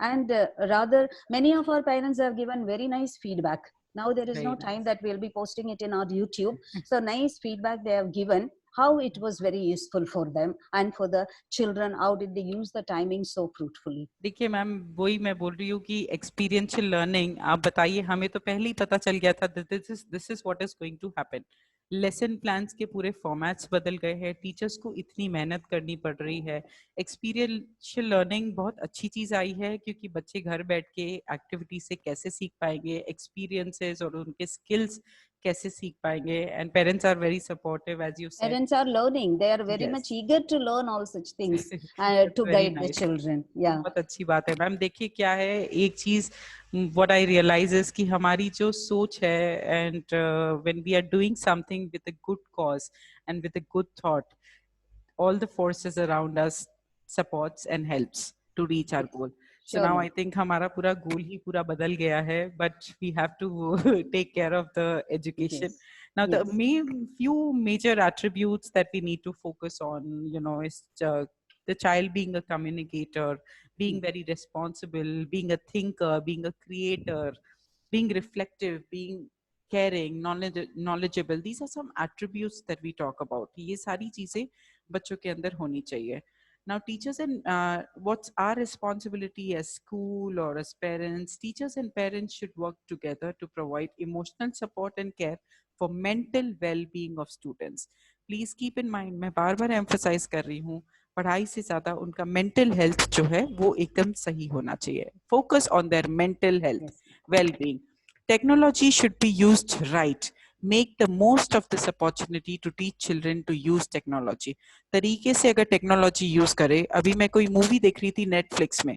And rather, many of our parents have given very nice feedback. Now there is Very no nice. time that we'll be posting it in our YouTube. So nice feedback they have given, how it was very useful for them and for the children. How did they use the timing so fruitfully? देखिए ma'am, वही मैं बोल रही हूँ कि experiential learning, आप बताइए, हमें तो पहले ही पता चल गया था this is what is going to happen. Lesson plans के पूरे फॉर्मेट्स बदल गए हैं, टीचर्स को इतनी मेहनत करनी पड़ रही है. एक्सपीरियंशियल लर्निंग बहुत अच्छी चीज आई है, क्योंकि बच्चे घर बैठ के एक्टिविटी से कैसे सीख पाएंगे, एक्सपीरियंसेस और उनके स्किल्स कैसे सीख पाएंगे. And parents are very supportive as you said. Parents are learning. They are very much yes. eager to learn all such things, that's to very guide the nice. children. Yeah. बहुत अच्छी बात है ma'am. देखिए क्या है, एक चीज what I realise is कि हमारी जो सोच है, and when we are doing something with a good cause and with a good thought, all the forces around us supports and helps to reach our goal. So Sure, now ma'am. I think हमारा पूरा goal ही पूरा बदल गया है, but we have to take care of the education. Yes. Now the Yes. few major attributes that we need to focus on, is the child being a communicator, being very responsible, being a thinker, being a creator, being reflective, being caring, knowledgeable. These are some attributes that we talk about. ये सारी चीजें बच्चों के अंदर होनी चाहिए. Now teachers and what's our responsibility as school or as parents? Teachers and parents should work together to provide emotional support and care for mental well-being of students. Please keep in mind, मैं बार बार emphasize कर रही हूँ, पढ़ाई से ज्यादा उनका mental health जो है वो एकदम सही होना चाहिए. Focus on their mental health, Yes. well-being. Technology should be used right. Make the most of this opportunity to teach children to use technology. तरीके से अगर टेक्नोलॉजी यूज करे, अभी मैं कोई मूवी देख रही थी नेटफ्लिक्स में,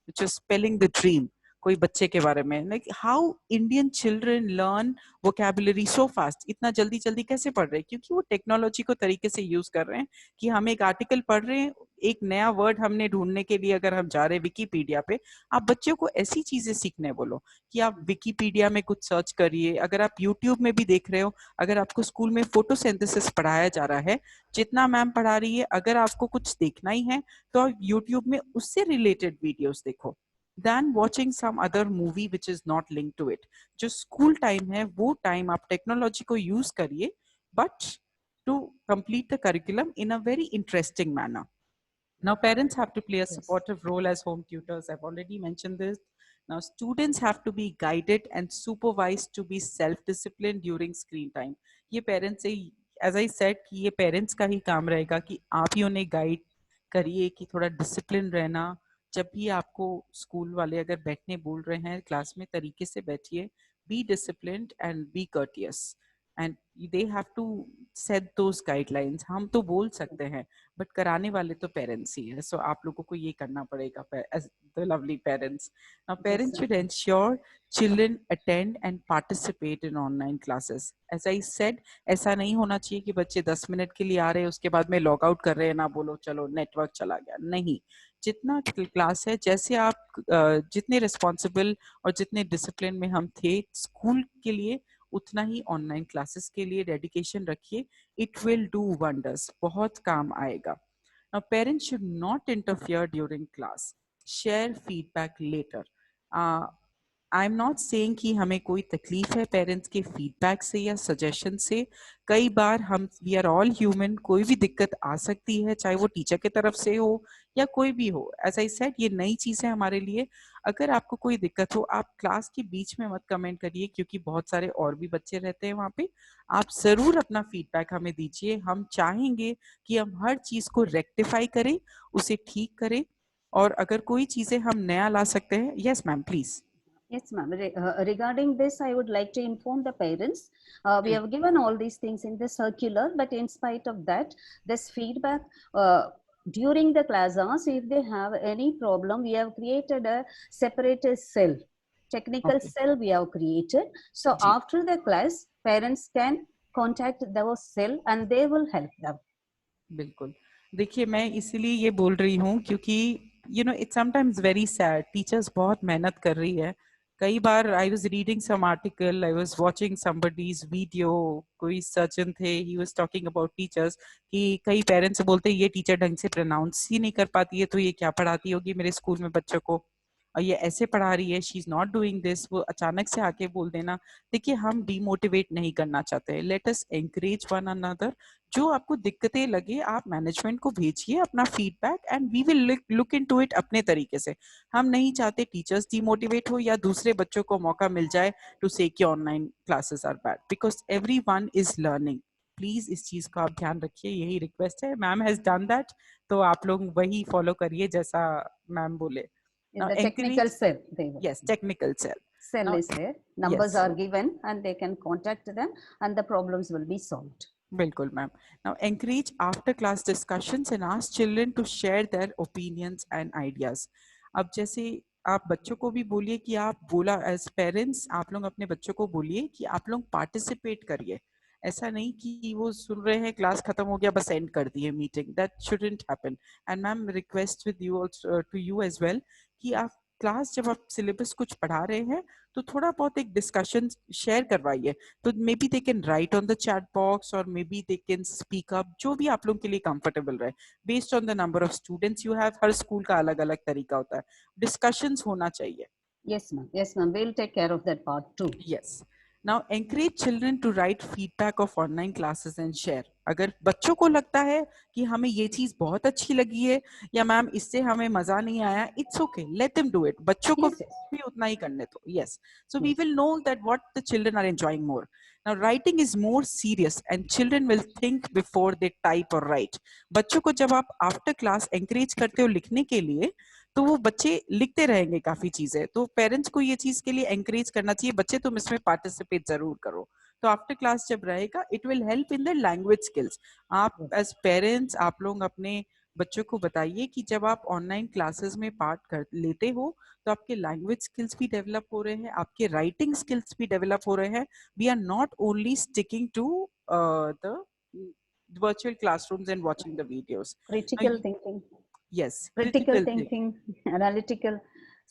which is spelling the dream, कोई बच्चे के बारे में, like how Indian children learn vocabulary so fast. इतना जल्दी जल्दी कैसे पढ़ रहे हैं? क्योंकि वो टेक्नोलॉजी को तरीके से यूज कर रहे हैं कि हम एक आर्टिकल पढ़ रहे हैं, एक नया वर्ड हमने ढूंढने के लिए अगर हम जा रहे हैं विकीपीडिया पे, आप बच्चों को ऐसी चीजें सीखने बोलो कि आप विकीपीडिया में कुछ सर्च करिए. अगर आप यूट्यूब में भी देख रहे हो, अगर आपको स्कूल में फोटोसिंथेसिस पढ़ाया जा रहा है, जितना मैम पढ़ा रही है, अगर आपको कुछ देखना ही है तो आप यूट्यूब में उससे रिलेटेड वीडियोस देखो, than watching some other movie which is not linked to it. जो स्कूल टाइम है वो टाइम आप टेक्नोलॉजी को यूज करिए, but to complete the curriculum in a very interesting manner. Now, parents have to play a Yes. supportive role as home tutors. I've already mentioned this. Now, students have to be guided and supervised to be self-disciplined during screen time. ये parents से, as I said, कि ये parents का ही काम रहेगा कि आप ही उन्हें guide करिए कि थोड़ा discipline रहना. जब भी आपको स्कूल वाले अगर बैठने बोल रहे हैं क्लास में, तरीके से बैठिए. Be disciplined and be courteous. And they have to set those guidelines. हम तो बोल सकते हैं, बट कराने वाले तो पेरेंट्स ही है. सो आप लोगों को ये करना पड़ेगा as the lovely parents. Now parents should ensure children attend and participate in online classes. As I said, ऐसा नहीं होना चाहिए कि बच्चे 10 मिनट के लिए आ रहे हैं, उसके बाद में लॉग आउट कर रहे हैं, ना बोलो चलो नेटवर्क चला गया. नहीं, जितना क्लास है, जैसे आप जितने रिस्पॉन्सिबल और जितने डिसिप्लिन में हम थे स्कूल के लिए, उतना ही ऑनलाइन क्लासेस के लिए डेडिकेशन रखिए. It will do wonders. बहुत काम आएगा. Now, parents should not interfere during class. Share feedback later. I am not saying कि हमें कोई तकलीफ है पेरेंट्स के फीडबैक से या सजेशन से। कई बार हम वी आर ऑल ह्यूमन, कोई भी दिक्कत आ सकती है, चाहे वो टीचर की तरफ से हो या कोई भी हो। एज आई सेड, ये नई चीज़ है हमारे लिए। अगर आपको कोई दिक्कत हो, आप क्लास के बीच में मत कमेंट करिए, क्योंकि बहुत सारे और भी बच्चे रहते हैं वहाँ पे। आप ज़रूर अपना फीडबैक हमें दीजिए। हम चाहेंगे कि हम हर चीज़ को रेक्टिफाई करें, उसे ठीक करें, और अगर कोई चीज़ें हम नया ला सकते हैं। Yes ma'am, please. Yes, ma'am. Regarding this, I would like to inform the parents. We have given all these things in the circular, but in spite of that, this feedback during the class hours, if they have any problem, we have created a separate cell, technical okay cell we have created. So जी, after the class, parents can contact those cell and they will help them. बिल्कुल। देखिए, मैं इसीलिए ये बोल रही हूँ क्योंकि it's sometimes very sad, teachers बहुत मेहनत कर रही है। कई बार I was reading some article, I was watching somebody's video, कोई सर्जन थे, he was talking about teachers, कि कई पेरेंट्स बोलते हैं ये टीचर ढंग से प्रोनाउंस ही नहीं कर पाती है, तो ये क्या पढ़ाती होगी मेरे स्कूल में बच्चों को, और ये ऐसे पढ़ा रही है, she is not doing this. वो अचानक से आके बोल देना। देखिए, हम डीमोटिवेट नहीं करना चाहते, let us encourage one another. जो आपको दिक्कतें लगे, आप मैनेजमेंट को भेजिए अपना feedback, and we will look into it अपने तरीके से। हम नहीं चाहते टीचर्स डीमोटिवेट हो या दूसरे बच्चों को मौका मिल जाए टू से कि online classes are bad, because everyone is learning. Please इस चीज का आप ध्यान रखिए, यही रिक्वेस्ट है। मैम हैज डन दैट, तो आप लोग वही फॉलो करिए जैसा मैम बोले। In now the technical encourage, cell, they will. Yes, technical cell. Cell now is there, numbers yes, are given, and they can contact them, and the problems will be solved. बिल्कुल ma'am. Now encourage after class discussions and ask children to share their opinions and ideas. अब जैसे आप बच्चों को भी बोलिए कि आप बोला, एज पेरेंट्स आप लोग अपने बच्चों को बोलिए कि आप लोग पार्टिसिपेट करिए। ऐसा नहीं कि वो सुन रहे हैं, क्लास खत्म हो गया, बस एंड कर दिए meeting, that shouldn't happen. And ma'am, request with you also, to you as well, कि आप क्लास जब आप सिलेबस कुछ पढ़ा रहे हैं, तो थोड़ा बहुत एक डिस्कशन शेयर करवाइए। तो maybe they can write on the chat box, और maybe they can speak up, जो भी आप लोग के लिए कंफर्टेबल रहे, based on the number of students you have. हर स्कूल का अलग अलग तरीका होता है, डिस्कशंस होना चाहिए। Yes, ma'am. Yes, ma'am. We'll take care of that part too. Yes. Now encourage children to write feedback of online classes and share. अगर बच्चों को लगता है कि हमें ये चीज बहुत अच्छी लगी है, या मैम इससे हमें मजा नहीं आया, it's okay, let them do it. बच्चों को Yes, yes, भी उतना ही करने दो। Yes, so we yes. Will know that what the children are enjoying more. Now writing is more serious and children will think before they type और write. बच्चों को जब आप आफ्टर क्लास एंकरेज करते हो लिखने के लिए, तो वो बच्चे लिखते रहेंगे काफी चीजें। तो पेरेंट्स को ये चीज के लिए एंकरेज करना चाहिए, बच्चे तुम इसमें पार्टिसिपेट जरूर करो। तो आफ्टर क्लास जब रहेगा, it will help in the language skills. आप Yes. एज पेरेंट्स आप लोग अपने बच्चों को बताइए कि जब आप ऑनलाइन क्लासेस में पार्ट कर लेते हो, तो आपके लैंग्वेज स्किल्स भी डेवलप हो रहे हैं, आपके राइटिंग स्किल्स भी डेवलप हो रहे हैं। We are not only sticking to the virtual classrooms and watching the videos. Critical thinking, Yes, critical critical thing. thinking, analytical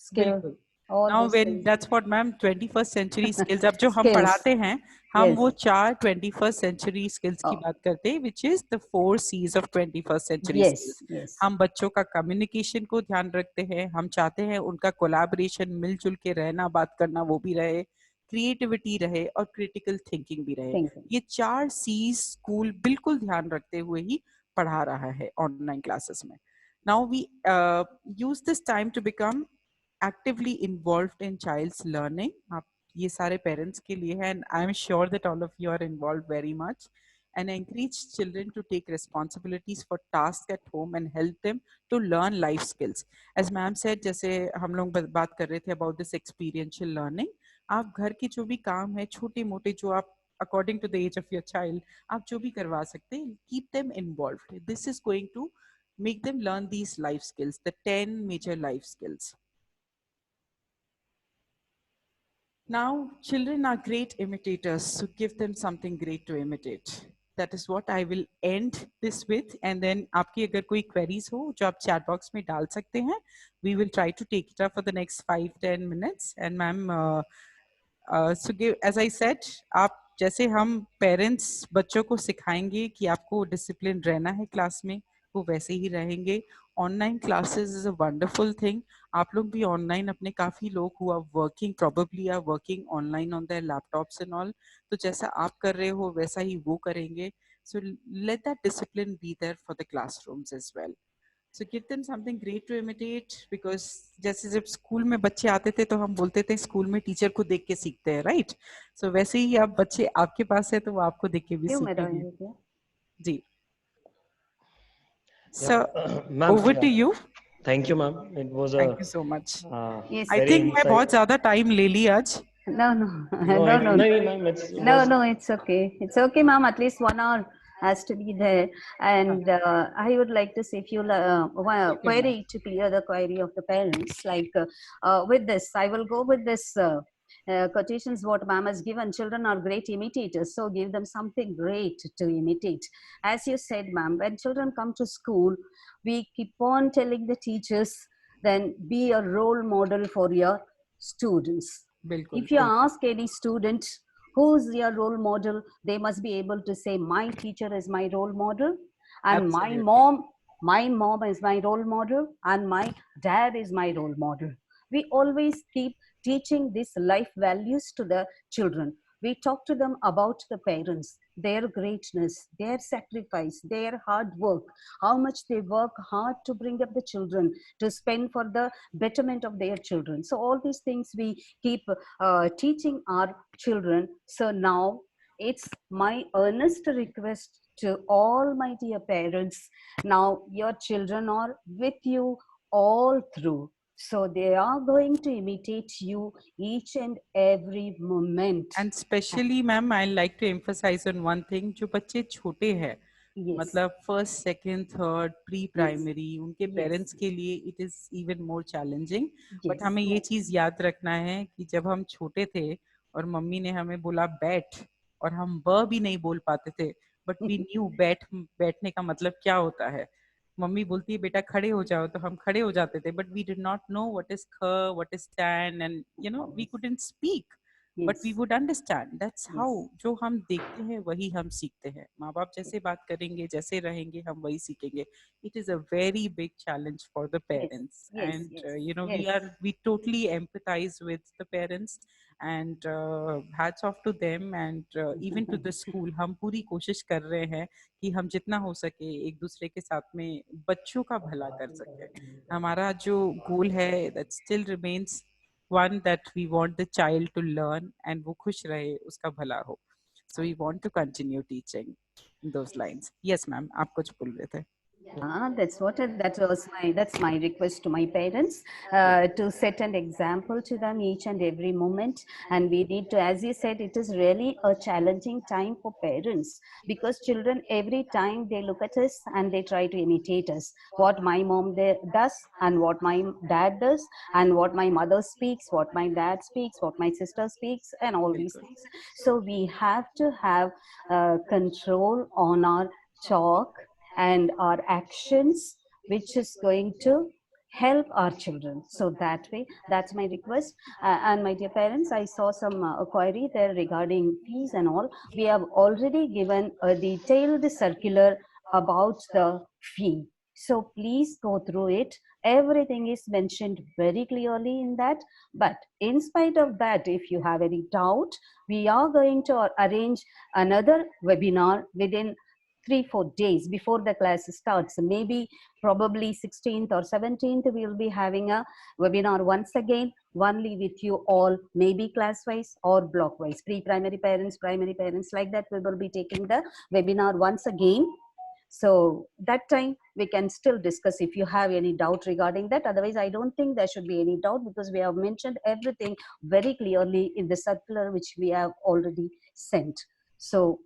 skill, बिल्कुल। all now these when things. That's what ma'am 21st century skills, अब जो हम Skills. पढ़ाते हैं, हम Yes. वो 4 21st century skills की Oh, बात करते हैं, which is the 4 C's of 21st century skills. yes, yes. हम बच्चों का कम्युनिकेशन को ध्यान रखते हैं, हम चाहते हैं उनका कोलैबोरेशन, मिलजुल के रहना, बात करना वो भी रहे, क्रिएटिविटी रहे, और क्रिटिकल थिंकिंग भी रहे। Thinking. ये 4 C's स्कूल बिल्कुल ध्यान रखते हुए ही पढ़ा रहा है ऑनलाइन क्लासेस में। Now we use this time to become actively involved in child's learning. आप ये सारे parents के लिए है, and I'm sure that all of you are involved very much, and encourage children to take responsibilities for tasks at home and help them to learn life skills. As ma'am said, जैसे हम लोग बात कर रहे थे about this experiential learning, आप घर के जो भी काम है, छोटे मोटे, जो आप according to the age of your child, आप जो भी करवा सकते हैं, keep them involved. This is going to make them learn these life skills, the 10 major life skills. Now, children are great imitators, so give them something great to imitate. That is what I will end this with. And then, आपकी अगर कोई queries हो, जो आप chat box में डाल सकते हैं, we will try to take it up for the next 5-10 minutes. And ma'am, so give, as I said, आप जैसे हम parents बच्चों को सिखाएंगे कि आपको discipline रहना है class में, वो वैसे ही रहेंगे। Online classes is a wonderful thing. आप लोग भी ऑनलाइन अपने काफी लोग who are working probably are working online on their laptops and all, तो जैसा आप कर रहे हो वैसा ही वो करेंगे। So let that discipline be there for the classrooms as well. So give them something great to imitate, because जैसे जब स्कूल में बच्चे आते थे तो हम बोलते थे स्कूल में टीचर को देख के सीखते हैं, राइट? सो वैसे ही आप बच्चे आपके पास है तो वो आपको देख के भी क्यों मेरा सीखेंगे। ये क्या? जी, Yeah, so ma'am. Over to Yeah, you. thank you, ma'am. It was a thank you so much. Yes. I very think मैं insight. बहुत ज्यादा टाइम ले ली आज। No, no, No, no, no, no, ma'am. It no, was. no. It's okay. It's okay, ma'am. At least 1 hour has to be there. And I would like to say a few query to clear the query of the parents. Like with this, I will go with this. Quotations what ma'am has given. Children are great imitators, so give them something great to imitate. As you said, ma'am, when children come to school, we keep on telling the teachers, then be a role model for your students. बिल्कुल If you बिल्कुल। ask any student who's your role model, they must be able to say, my teacher is my role model, and Absolutely. my mom is my role model, and my dad is my role model. We always keep teaching these life values to the children. We talk to them about the parents, their greatness, their sacrifice, their hard work, how much they work hard to bring up the children, to spend for the betterment of their children. So all these things we keep teaching our children. So now it's my earnest request to all my dear parents. Now your children are with you all through. So they are going to imitate you each and every moment. And specially ma'am I like to emphasize on one thing, जो बच्चे छोटे हैं, Yes, मतलब first second third pre primary, उनके yes, parents के लिए it is even more challenging. But yes, हमें ये चीज याद रखना है कि जब हम छोटे थे और मम्मी ने हमें बोला बैठ, और हम ब भी नहीं बोल पाते थे, बट वी न्यू बैठने का मतलब क्या होता है। मम्मी बोलती है बेटा खड़े हो जाओ, तो हम खड़े हो जाते थे, but we did not know what is ख, what is stand, and you know we couldn't speak, but we yes, would understand. That's how, yes, जो हम देखते हैं वही हम सीखते हैं। माँ बाप जैसे बात करेंगे, जैसे रहेंगे, हम वही सीखेंगे। It is a very big challenge for the yes, parents, yes, and yes, you know yes, we totally empathize with the parents, and hats off to them, and even to the school. हम पूरी कोशिश कर रहे हैं कि हम जितना हो सके एक दूसरे के साथ में बच्चों का भला कर सके। हमारा जो गोल है that still remains one, that we want the child to learn and वो खुश रहे, उसका भला हो। So we want to continue teaching in those lines. Yes ma'am, आप कुछ बोल रहे थे। That's my request to my parents, to set an example to them each and every moment. And we need to, as you said, it is really a challenging time for parents, because children every time they look at us and they try to imitate us, what my mom does, and what my dad does, and what my mother speaks, what my dad speaks, what my sister speaks, and all these बिल्कुल things. So we have to have control on our talk and our actions, which is going to help our children. So that way, that's my request. And my dear parents, I saw some query there regarding fees and all. We have already given a detailed circular about the fee, so please go through it. Everything is mentioned very clearly in that. But in spite of that, if you have any doubt, we are going to arrange another webinar within 3-4 days before the class starts. Maybe probably 16th or 17th we will be having a webinar once again, only with you all, maybe class wise or block wise, pre-primary parents, primary parents, like that. We will be taking the webinar once again. So that time we can still discuss if you have any doubt regarding that. Otherwise, I don't think there should be any doubt, because we have mentioned everything very clearly in the circular which we have already sent. So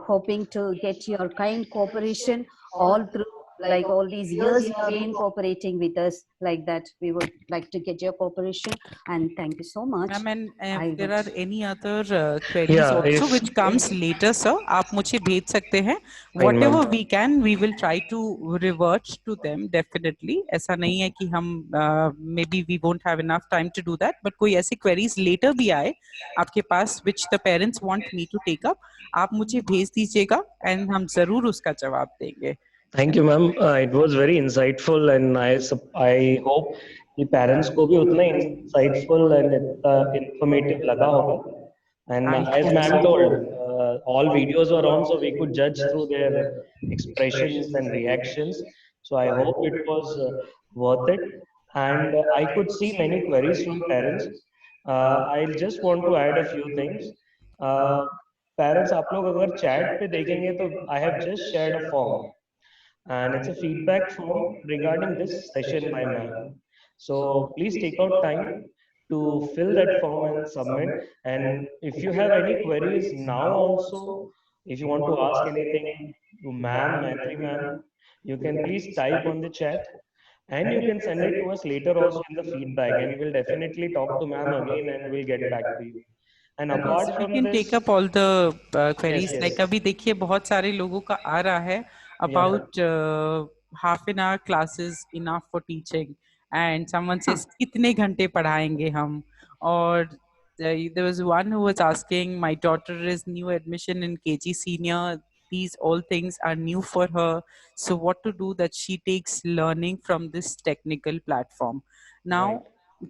hoping to get your kind cooperation all through, like all these years you have been cooperating with us, like that. We would like to get your cooperation, and thank you so much. Ma'am, and if I there would, are any other queries Yeah, also if which comes later, sir, आप मुझे भेज सकते हैं। fine, Whatever ma'am. we can, we will try to revert to them definitely. ऐसा नहीं है कि हम maybe we won't have enough time to do that, but कोई ऐसी queries later भी आए आपके पास which the parents want me to take up, आप मुझे भेज दीजिएगा and हम जरूर उसका जवाब देंगे। Thank you ma'am, it was very insightful and I hope कि पेरेंट्स को भी उतना इंसाइटफुल एंड इंफॉर्मेटिव लगा होगा. And I as hope ma'am so. told, all videos were on, so we could judge through their expressions and reactions. So I hope it was worth it. And I could see many queries from parents. I just want to add a few things. Uh, Parents, आप लोग अगर chat पे देखेंगे तो I have just shared a form, and it's a feedback form regarding this session by ma'am. So please take out time to fill that form and submit. And if you have any queries now also, if you want to ask anything to ma'am, Maitri ma'am, you can please type on the chat, and you can send it to us later also in the feedback, and we'll definitely talk to ma'am again and we'll get back to you. And Yes, apart we from can take this, up all the yes, queries. Like yes, अभी देखिए बहुत सारे लोगों का आ रहा है yeah, about half an hour classes enough for teaching, and someone Huh. says कितने घंटे पढ़ाएंगे हम. और there was one who was asking, my daughter is new admission in KG senior. These all things are new for her. So what to do that she takes learning from this technical platform. right, Now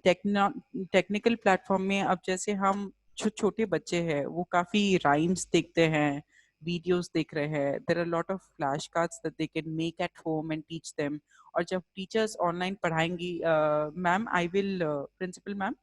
techno technical platform में अब जैसे हम जो छोटे बच्चे हैं वो काफी राइम्स देखते हैं, वीडियोस देख रहे हैं. There are lot of flash cards that they can make at home and teach them. और जब टीचर्स ऑनलाइन पढ़ाएंगी, ma'am I will principal ma'am,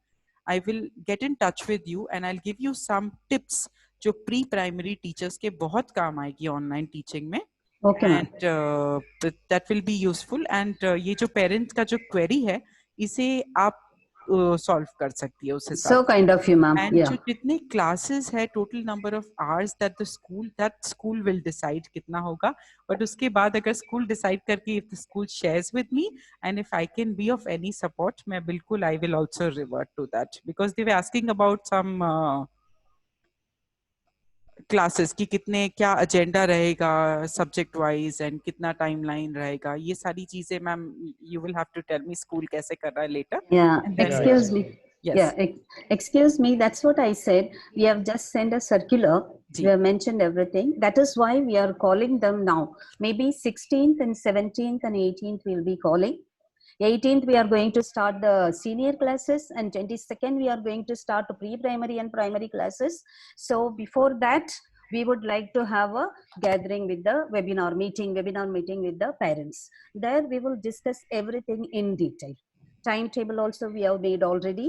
I will get in touch with you and I will give you some tips जो pre primary teachers के बहुत काम आएगी online teaching में. Okay, ma'am. And that will be useful. And ये जो parents का जो क्वेरी है इसे आप सॉल्व कर सकती है उस हिसाब So से. kind of you, ma'am. And Yeah. जो जितने क्लासेस है, total number of hours that school will decide कितना होगा. बट उसके बाद अगर स्कूल डिसाइड करके if the school shares with me and if I can be of any support, मैं बिल्कुल I will also revert to that, because they were asking about some classes की कितने क्या एजेंडा रहेगा सब्जेक्ट वाइज एंड कितना timeline रहेगा. ये सारी चीजें ma'am you will have to tell me school कैसे कर रहा है later. Yeah. And then yeah, we yeah, Excuse will. me. Yes Yeah. Excuse me. That's what I said. We have just sent a circular. जी. We have mentioned everything. That is why we are calling them now. Maybe 16th and 17th and 18th we'll be calling. 18th we are going to start the senior classes, and 22nd we are going to start pre-primary and primary classes. So before that we would like to have a gathering with the webinar meeting with the parents. There we will discuss everything in detail. Timetable also we have made already.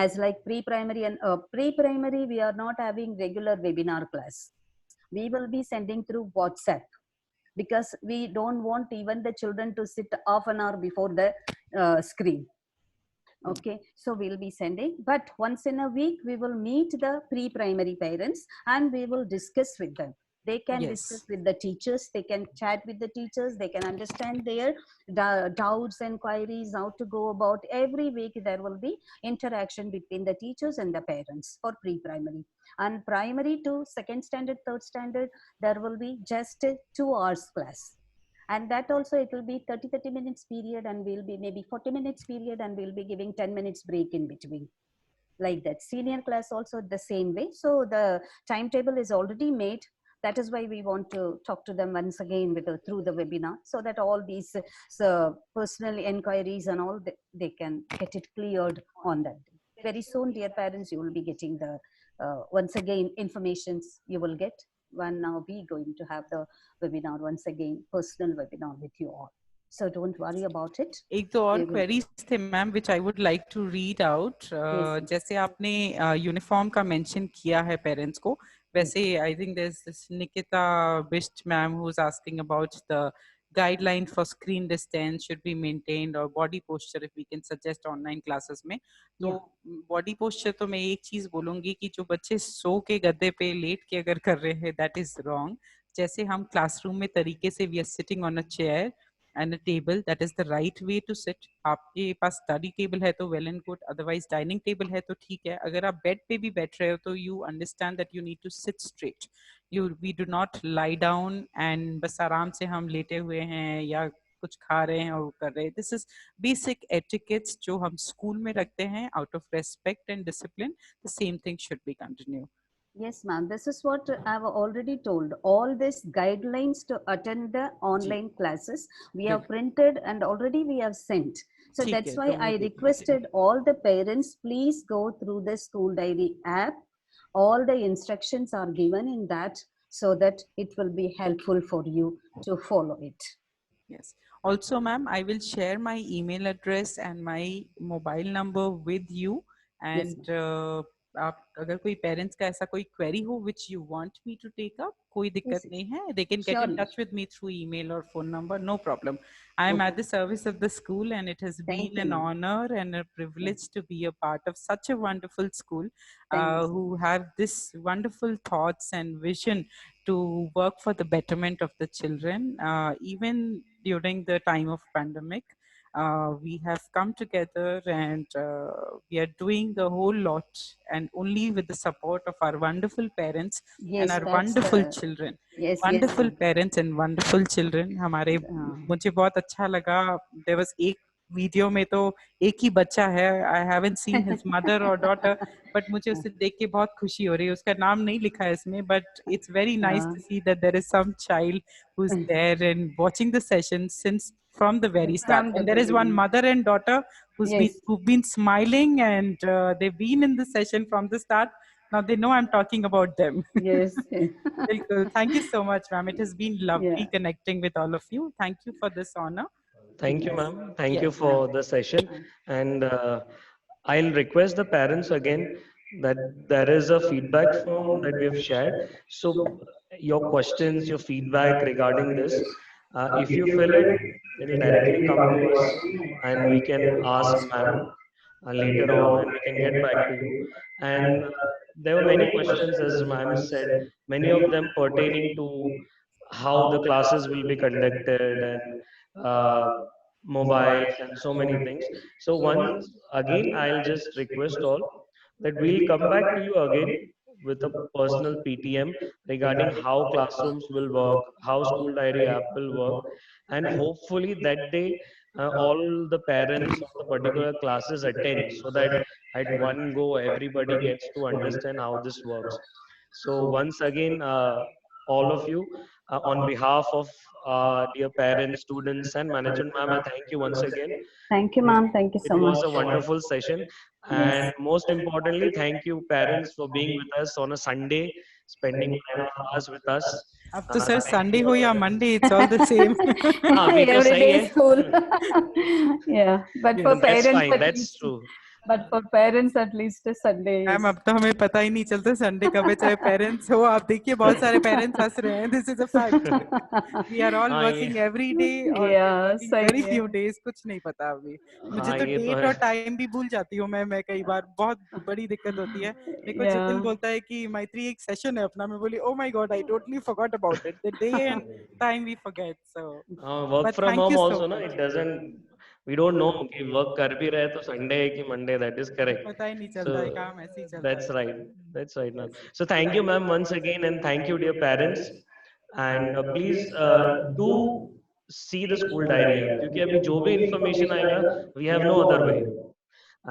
As like pre-primary and pre-primary, we are not having regular webinar class. We will be sending through WhatsApp, because we don't want even the children to sit half an hour before the screen. Okay, so we'll be sending, but once in a week we will meet the pre-primary parents and we will discuss with them. They can discuss Yes. with the teachers, they can chat with the teachers, they can understand their doubts and queries, how to go about. Every week there will be interaction between the teachers and the parents for pre-primary. And primary to second standard, third standard, there will be just a 2 hours class. And that also it will be 30 minutes period, and we'll be maybe 40 minutes period, and we'll be giving 10 minutes break in between, like that. Senior class also the same way. So the timetable is already made. That is why we want to talk to them once again with through the webinar, so that all these personal inquiries and all, they can get it cleared on that day. Very soon, dear parents, you will be getting the once again informations you will get when now we going to have the webinar once again, personal webinar with you all. So don't worry about it. एक तो और We will. Queries थे ma'am which I would like to read out. Yes. जैसे आपने uniform का mention किया है parents को, वैसे I think there is this Nikita Bisht ma'am who is asking about the guideline for screen distance should be maintained or body posture if we can suggest online classes में. तो body posture तो मैं एक चीज बोलूंगी कि जो बच्चे सो के गद्दे पे लेट के अगर कर रहे हैं that is wrong. जैसे हम क्लासरूम में तरीके से we are sitting on a chair and a table, that is the right way to sit. आपके पास स्टडी टेबल है तो well and good, otherwise dining table है तो ठीक है. अगर आप बेड पे भी बैठ रहे हो तो you understand that you need to sit straight. We do not lie down and बस आराम से हम लेटे हुए हैं या कुछ खा रहे हैं और वो कर रहे हैं. दिस इज बेसिक एटिकेट्स जो हम स्कूल में रखते हैं out of respect and discipline. The same thing should be continue. Yes, ma'am. This is what I've already told. All these guidelines to attend the जी online classes, we have बिल्कुल printed and already we have sent. So ठीक that's है why तो वो I देख लीजिए requested all the parents, please go through the school diary app. All the instructions are given in that so that it will be helpful for you to follow it. Yes. Also, ma'am, I will share my email address and my mobile number with you. Yes, And ma'am. आप अगर कोई parents का ऐसा कोई query हो which you want me to take up, कोई दिक्कत Yes, yes. नहीं है. They can get in Surely. touch with me through email or phone number. No problem. I am Okay. at the service of the school, and it has Thank been you, an ma'am. honor and a Yeah. privilege to be a part of such a wonderful school, Thank you so who much. have this wonderful thoughts and vision to work for the betterment of the children, even during the time of pandemic. We have come together, and we are doing a whole lot, and only with the support of our wonderful parents and Yes, our that's wonderful children. yes, Wonderful ma'am. parents and wonderful children. हमारे मुझे बहुत अच्छा लगा. There was एक video में तो एक ही बच्चा है. I haven't seen his mother or daughter, but मुझे उसे देख के बहुत खुशी हो रही है. उसका नाम नहीं लिखा है इसमें, but it's very nice to see that there is some child who's there and watching the session since from the very start. From the And there is one beginning. mother and daughter Yes, who've been smiling, and they've been in the session from the start. Now they know I'm talking about them. yes. Bilkul. Thank you so much, ma'am. It has been Yeah. lovely connecting with all of you. Thank you for this honor. Thank you, Yes. ma'am. Thank you Yes, ma'am. for the session. And I'll request the parents again that there is a feedback form that we have shared. So your questions, your feedback regarding this, if you fill it, it'll directly come to us and we can ask ma'am later on and we can get back to you. And there were many questions, as ma'am said, many of them pertaining to how the classes will be conducted and uh, mobiles and so many things. So once again, I'll just request all that we'll come back to you again with a personal PTM regarding how classrooms will work, how school diary app will work, and hopefully that day all the parents of the particular classes attend so that at one go everybody gets to understand how this works. So once again, all of you, on behalf of dear parents, students, and management, ma'am, I thank you once again. Thank you, It, ma'am. Thank you it so was a much. wonderful session. And Yes. most importantly, thank you, parents, for being with us on a Sunday, spending 1.5 hours with us. अब तो sir Thank Sunday you. हो या Monday, it's all the same. हाँ अभी तो Every सही day है. is school. Yeah, but for Yes. That's parents fine. at That's least, true. but for parents at least a Sunday ma'am is. अब तो हमें पता ही नहीं चलता संडे कब है, चाहे पेरेंट्स हो. आप देखिए बहुत सारे पेरेंट्स हंस रहे हैं. This is a fact. We are all हाँ ये वर्किंग एवरी डे, और we are Yeah, working very सही है. Few days. कुछ नहीं पता अभी. मुझे हाँ तो ये तो डेट है. और टाइम भी भूल जाती हूँ मैं कई बार. बहुत बड़ी दिक्कत होती है. मेरे को जितिन Yeah. बोलता है कि मैत्री एक सेशन है अपना. मैं बोली oh my god, I totally forgot about it. The day and time we forget. So work but from thank home you so also ना, it much. Doesn't, we don't know कि वर्क कर भी रहे तो संडे है कि Monday. That is correct. पता ही नहीं So चलता है, काम ऐसे ही चलता that's है. right. That's right, ma'am. So thank you, ma'am, once again, and thank you, dear parents. And please do see the school diary app, क्योंकि अभी जो भी information आएगा, we have no other way,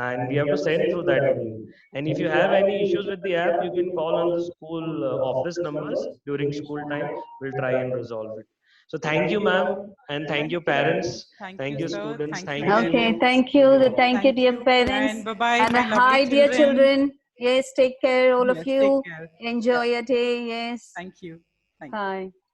and we have to send through that only. And if you have any issues with the app, you can call on the school office numbers during school time. We'll try and resolve it. So thank you, ma'am, and thank you, parents. Thank you, Thank you, sir. students. Thank you, Thank you. Okay, parents. thank you. Thank you, Thank dear you. parents. And bye-bye, And my lovely hi, dear children. children. Yes, take care, all of Yes, take you. care. Enjoy your day. Yes. Thank you. Thank you. Bye.